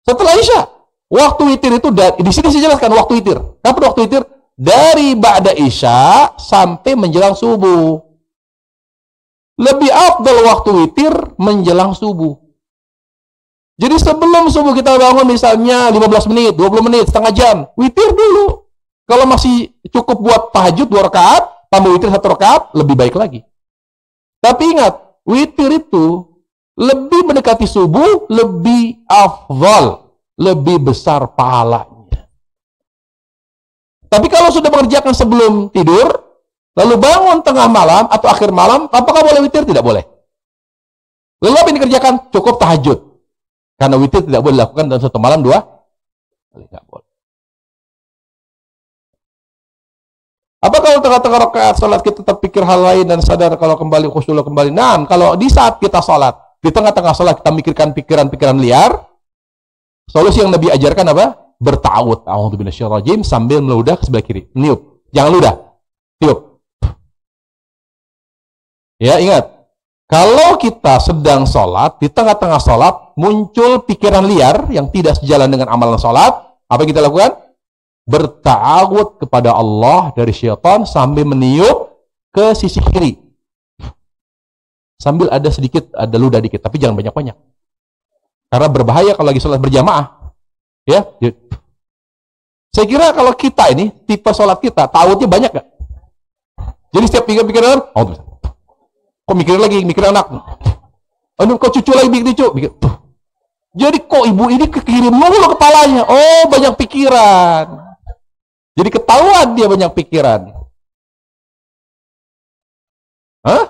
Setelah Isya, waktu witir itu, di sini saya jelaskan waktu witir. Kapan waktu witir? Dari ba'da Isya sampai menjelang subuh. Lebih afdal waktu witir menjelang subuh. Jadi sebelum subuh kita bangun misalnya 15 menit, 20 menit, setengah jam, witir dulu. Kalau masih cukup buat tahajud 2 rakaat, tambah witir 1 rakaat, lebih baik lagi. Tapi ingat, witir itu lebih mendekati subuh, lebih afdal, lebih besar pahalanya. Tapi kalau sudah mengerjakan sebelum tidur, lalu bangun tengah malam atau akhir malam, apakah boleh witir? Tidak boleh. Lalu apa yang dikerjakan? Cukup tahajud. Karena witir tidak boleh dilakukan dalam satu malam 2 kali. Tidak boleh. Apa kalau tengah-tengah rakaat salat kita terpikir hal lain dan sadar kalau kembali khusyuk kembali? Nah, kalau di saat kita salat, di tengah-tengah salat kita mikirkan pikiran-pikiran liar, solusi yang Nabi ajarkan apa? Berta'awud, a'udzu minasyaitonir rajim, sambil meludah ke sebelah kiri. Niup. Jangan ludah. Tiup. Ya, ingat. Kalau kita sedang salat, di tengah-tengah salat muncul pikiran liar yang tidak sejalan dengan amalan salat, apa yang kita lakukan? Berta'awud kepada Allah dari syaitan sambil meniup ke sisi kiri. Sambil ada ludah dikit, tapi jangan banyak-banyak. Karena berbahaya kalau lagi sholat berjamaah. Ya, saya kira kalau kita ini, tipe sholat kita, ta'awudnya banyak gak? Jadi setiap pikiran, kok mikir lagi, mikir anak. Kok cucu lagi mikir cucu. Jadi kok ibu ini kekirim mulu kepalanya. Oh, banyak pikiran. Jadi ketahuan dia banyak pikiran. Hah?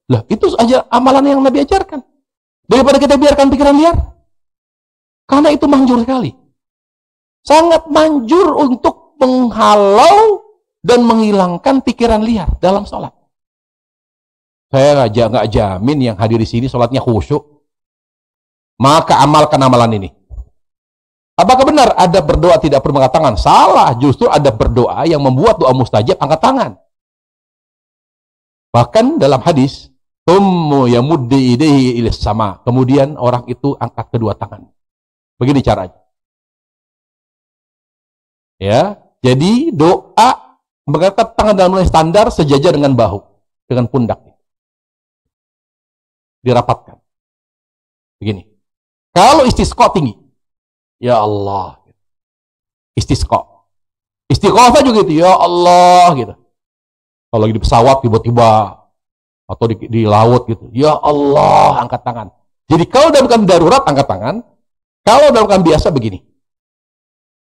Lah, itu aja amalan yang Nabi ajarkan. Daripada kita biarkan pikiran liar. Karena itu manjur sekali. Sangat manjur untuk menghalau dan menghilangkan pikiran liar dalam sholat. Saya nggak jamin yang hadir di sini sholatnya khusyuk. Maka amalkan amalan ini. Apakah benar ada berdoa tidak perlu angkat tangan? Salah, justru ada berdoa yang membuat doa mustajab angkat tangan. Bahkan dalam hadis, tummu yamuddi idaihi ilas sama. Kemudian orang itu angkat kedua tangan. Begini caranya. Ya, jadi doa mengangkat tangan dalam standar sejajar dengan bahu, dengan pundak. Dirapatkan. Begini. Kalau istisqa tinggi, ya Allah. Istisqa. Istighfar juga gitu, ya Allah gitu. Kalau lagi di pesawat tiba-tiba atau di laut gitu, ya Allah, angkat tangan. Jadi kalau dalam keadaan darurat angkat tangan, kalau dalam keadaan biasa begini.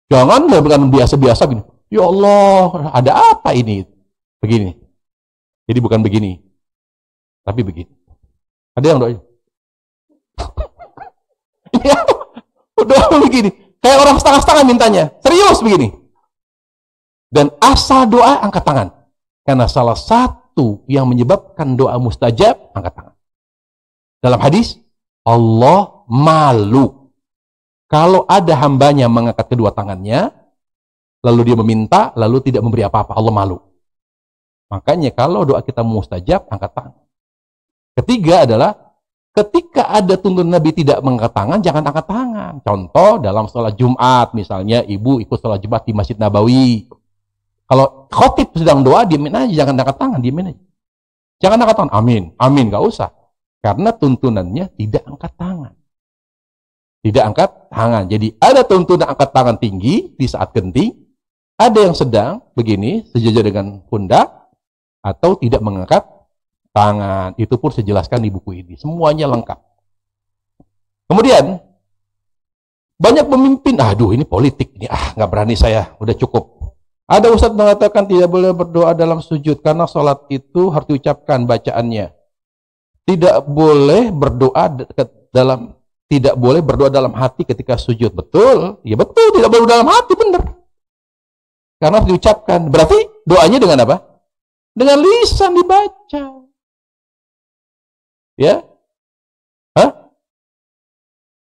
Jangan dalam keadaan biasa-biasa begini. Ya Allah, ada apa ini? Begini. Jadi bukan begini. Tapi begini. Ada yang doa. Ya, doa begini. Kayak orang setengah-setengah mintanya. Serius begini. Dan asal doa angkat tangan. Karena salah satu yang menyebabkan doa mustajab, angkat tangan. Dalam hadis, Allah malu kalau ada hambanya mengangkat kedua tangannya, lalu dia meminta, lalu tidak memberi apa-apa, Allah malu. Makanya kalau doa kita mustajab, angkat tangan. Ketiga adalah ketika ada tuntunan Nabi tidak mengangkat tangan, jangan angkat tangan. Contoh dalam sholat Jumat, misalnya ibu ikut sholat Jumat di Masjid Nabawi. Kalau khotib sedang doa, diamin aja, jangan angkat tangan, diamin aja. Jangan angkat tangan, amin, amin, gak usah. Karena tuntunannya tidak angkat tangan. Tidak angkat tangan. Jadi ada tuntunan angkat tangan tinggi di saat genting, ada yang sedang begini, sejajar dengan pundak, atau tidak mengangkat tangan. Itu pun saya jelaskan di buku ini. Semuanya lengkap. Kemudian, banyak pemimpin, aduh ini politik, ini nggak berani saya, udah cukup. Ada ustadz mengatakan tidak boleh berdoa dalam sujud, karena sholat itu harus diucapkan bacaannya. Tidak boleh berdoa dalam hati ketika sujud. Betul? Ya betul, tidak boleh dalam hati, benar. Karena harus diucapkan. Berarti doanya dengan apa? Dengan lisan dibaca. Ya? Hah?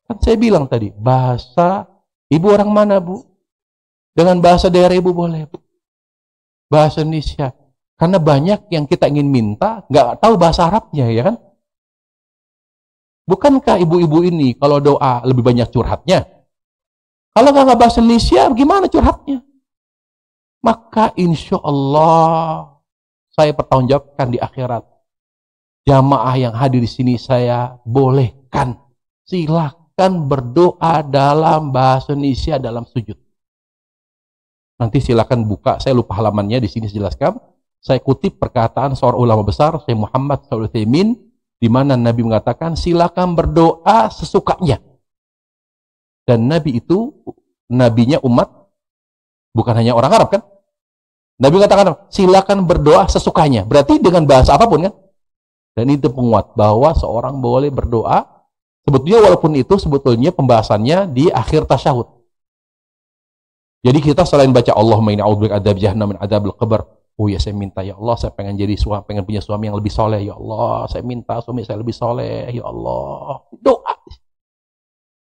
Kan saya bilang tadi, bahasa ibu orang mana, Bu? Dengan bahasa daerah ibu boleh, Bu. Bahasa Indonesia. Karena banyak yang kita ingin minta, nggak tahu bahasa Arabnya, ya kan? Bukankah ibu-ibu ini kalau doa lebih banyak curhatnya? Kalau nggak bahasa Indonesia, gimana curhatnya? Maka insya Allah saya pertanggungjawabkan di akhirat. Jamaah yang hadir di sini saya bolehkan, silakan berdoa dalam bahasa Indonesia dalam sujud. Nanti silakan buka, saya lupa halamannya, di sini saya jelaskan. Saya kutip perkataan seorang ulama besar, Syekh Muhammad Shalih Utsaimin, di mana Nabi mengatakan silakan berdoa sesukanya. Dan Nabi itu nabinya umat, bukan hanya orang Arab kan? Nabi mengatakan silakan berdoa sesukanya. Berarti dengan bahasa apapun kan? Dan itu penguat bahwa seorang boleh berdoa. Sebetulnya walaupun itu sebetulnya pembahasannya di akhir tasyahud. Jadi kita selain baca Allahumma inni a'udzubika min adzab jahannam min adzabil qabr. Oh ya, saya minta ya Allah, saya pengen jadi suami, pengen punya suami yang lebih soleh ya Allah. Saya minta suami saya lebih soleh ya Allah. Doa.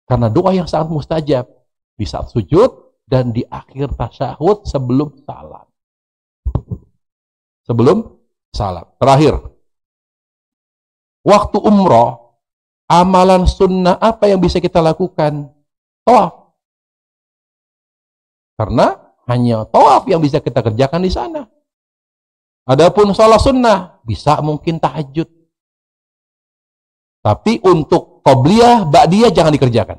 Karena doa yang sangat mustajab di saat sujud dan di akhir tasyahud sebelum salam. Sebelum salam. Terakhir, waktu umroh, amalan sunnah apa yang bisa kita lakukan? Tawaf. Karena hanya tawaf yang bisa kita kerjakan di sana. Adapun sholat sunnah, bisa mungkin tahajud. Tapi untuk qobliyah, ba'diyah jangan dikerjakan.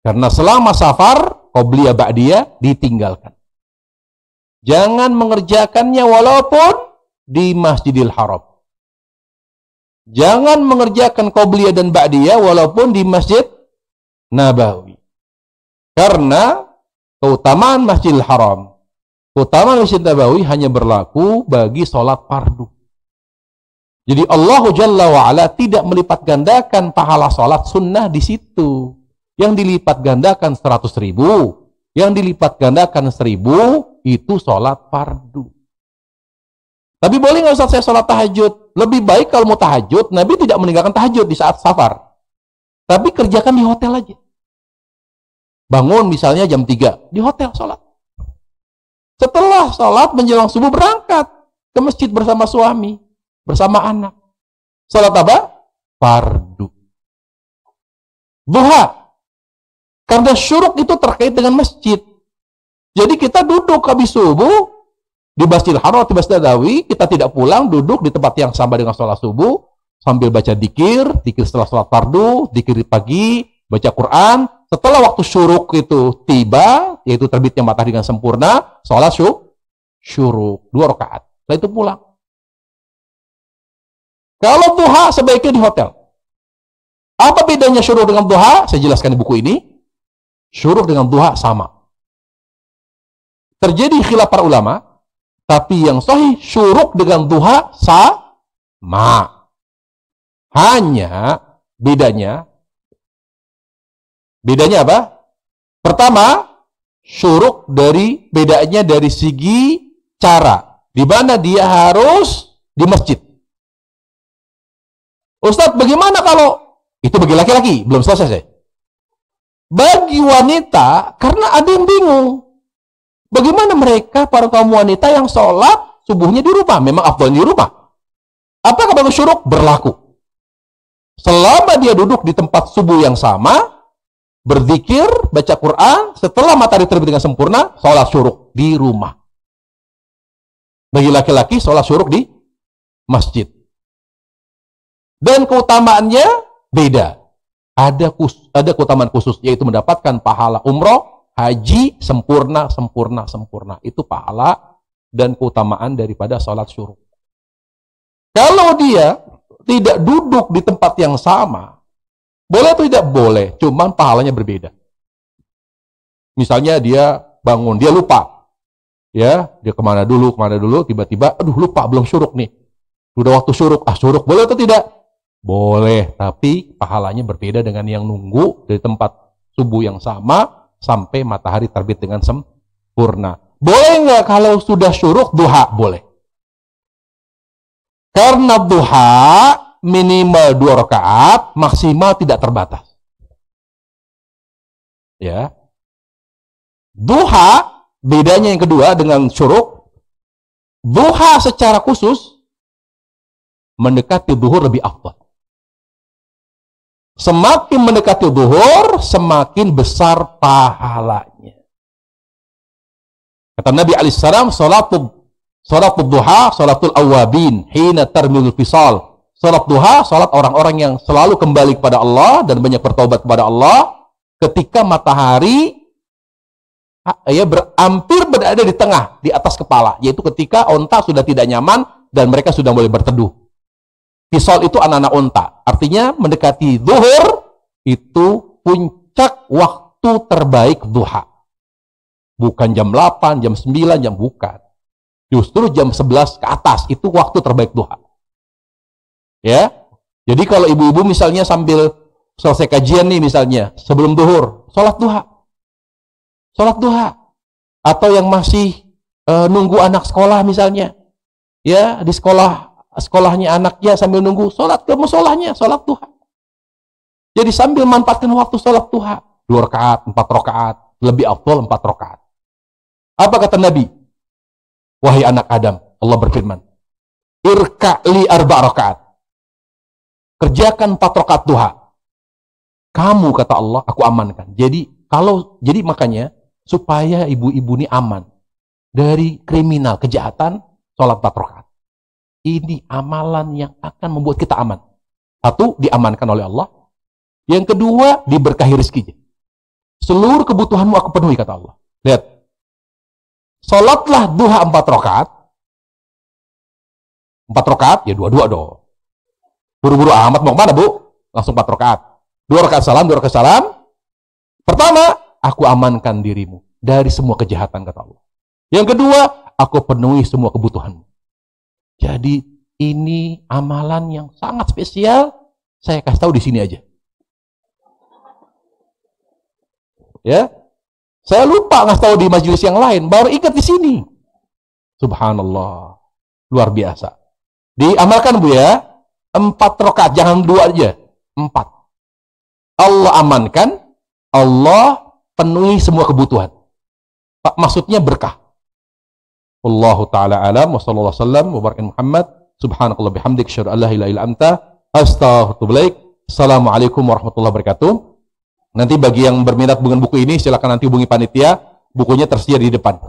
Karena selama safar, qobliyah, ba'diyah ditinggalkan. Jangan mengerjakannya walaupun di Masjidil Haram. Jangan mengerjakan qobliyah dan ba'diyah walaupun di Masjid Nabawi. Karena keutamaan Masjidil Haram, keutamaan Masjid Nabawi hanya berlaku bagi sholat fardu. Jadi Allah Jalla wa'ala tidak melipat gandakan pahala sholat sunnah di situ. Yang dilipat gandakan 100.000, yang dilipat gandakan 1.000 itu sholat fardu. Tapi boleh nggak Ustaz saya sholat tahajud? Lebih baik kalau mau tahajud, Nabi tidak meninggalkan tahajud di saat safar. Tapi kerjakan di hotel aja. Bangun misalnya jam 3, di hotel sholat. Setelah sholat menjelang subuh berangkat ke masjid bersama suami, bersama anak. Sholat apa? Fardu. Duha. Karena syuruk itu terkait dengan masjid. Jadi kita duduk habis subuh di Masjidil Haram, di Masjid Nabawi, kita tidak pulang, duduk di tempat yang sama dengan sholat subuh, sambil baca dikir setelah sholat fardu, dikir pagi, baca Quran. Setelah waktu syuruk itu tiba, yaitu terbitnya matahari dengan sempurna, sholat syuruk 2 rakaat. Setelah itu pulang. Kalau duha sebaiknya di hotel. Apa bedanya syuruk dengan duha? Saya jelaskan di buku ini. Syuruk dengan duha sama. Terjadi khilaf para ulama, tapi yang sahih syuruk dengan duha sama. Hanya bedanya apa? Pertama, syuruk bedanya dari segi cara, di mana dia harus di masjid. Ustadz, bagaimana kalau itu bagi laki-laki? Belum selesai saya. Bagi wanita, karena ada yang bingung. Bagaimana mereka, para kaum wanita yang sholat subuhnya di rumah? Memang afdalnya di rumah. Apakah bagus syuruk? Berlaku. Selama dia duduk di tempat subuh yang sama, berzikir, baca Quran, setelah matahari terbit dengan sempurna, sholat syuruk di rumah. Bagi laki-laki, sholat syuruk di masjid. Dan keutamaannya beda. Ada keutamaan khusus, yaitu mendapatkan pahala umroh, haji, sempurna. Itu pahala dan keutamaan daripada sholat syuruk. Kalau dia tidak duduk di tempat yang sama, boleh atau tidak? Boleh, cuman pahalanya berbeda. Misalnya dia bangun, dia lupa. Ya, dia kemana dulu, tiba-tiba, aduh lupa, belum syuruk nih. Sudah waktu syuruk, syuruk boleh atau tidak? Boleh, tapi pahalanya berbeda dengan yang nunggu dari tempat subuh yang sama sampai matahari terbit dengan sempurna. Boleh nggak kalau sudah syuruk duha? Boleh. Karena duha minimal 2 rakaat, maksimal tidak terbatas. Ya. Duha, bedanya yang kedua dengan syuruk, duha secara khusus mendekati zuhur lebih afdal. Semakin mendekati zuhur, semakin besar pahalanya. Kata Nabi alaihissalam, salatul duha, salatul awabin, hina tarmilul fisal. Salat duha, salat orang-orang yang selalu kembali kepada Allah dan banyak bertaubat kepada Allah ketika matahari hampir berada di tengah, di atas kepala, yaitu ketika onta sudah tidak nyaman dan mereka sudah mulai berteduh. Fisal itu anak-anak onta. Artinya mendekati zuhur itu puncak waktu terbaik duha. Bukan jam 8, jam 9, jam bukan. Justru jam 11 ke atas itu waktu terbaik duha. Ya. Jadi kalau ibu-ibu misalnya sambil selesai kajian nih misalnya, sebelum zuhur, sholat duha. Sholat duha. Atau yang masih nunggu anak sekolah misalnya. Ya, di sekolahnya anaknya sambil nunggu, sholat ke musolahnya, sholat duha. Jadi sambil manfaatkan waktu sholat duha, 2 rakaat, 4 rakaat, lebih afdal 4 rakaat. Apa kata Nabi? Wahai anak Adam, Allah berfirman, irka'li 4 rakaat. Kerjakan 4 rakaat duha. Kamu, kata Allah, aku amankan. Jadi makanya supaya ibu-ibu ini aman dari kriminal, kejahatan, sholat 4 rakaat. Ini amalan yang akan membuat kita aman. Satu, diamankan oleh Allah. Yang kedua, diberkahi rezekinya. Seluruh kebutuhanmu aku penuhi, kata Allah. Lihat. Salatlah duha 4 rakaat. 4 rakaat, ya 2-2 dong. Buru-buru amat mau kemana, Bu? Langsung 4 rakaat. 2 rakaat salam, 2 rakaat salam. Pertama, aku amankan dirimu dari semua kejahatan, kata Allah. Yang kedua, aku penuhi semua kebutuhanmu. Jadi ini amalan yang sangat spesial. Saya kasih tahu di sini aja. Ya, saya lupa ngasih tahu di majelis yang lain. Baru ingat di sini. Subhanallah, luar biasa. Diamalkan Bu ya. 4 rakaat, jangan 2 aja. 4. Allah amankan, Allah penuhi semua kebutuhan. Maksudnya berkah. Wallahu ta'ala alam wa sallallahu sallam wa barakin Muhammad subhanakallah bihamdik asyhadu an la ilaha illa anta astaghfiruka. Assalamualaikum warahmatullahi wabarakatuh. Nanti bagi yang berminat dengan buku ini silakan nanti hubungi panitia, bukunya tersedia di depan.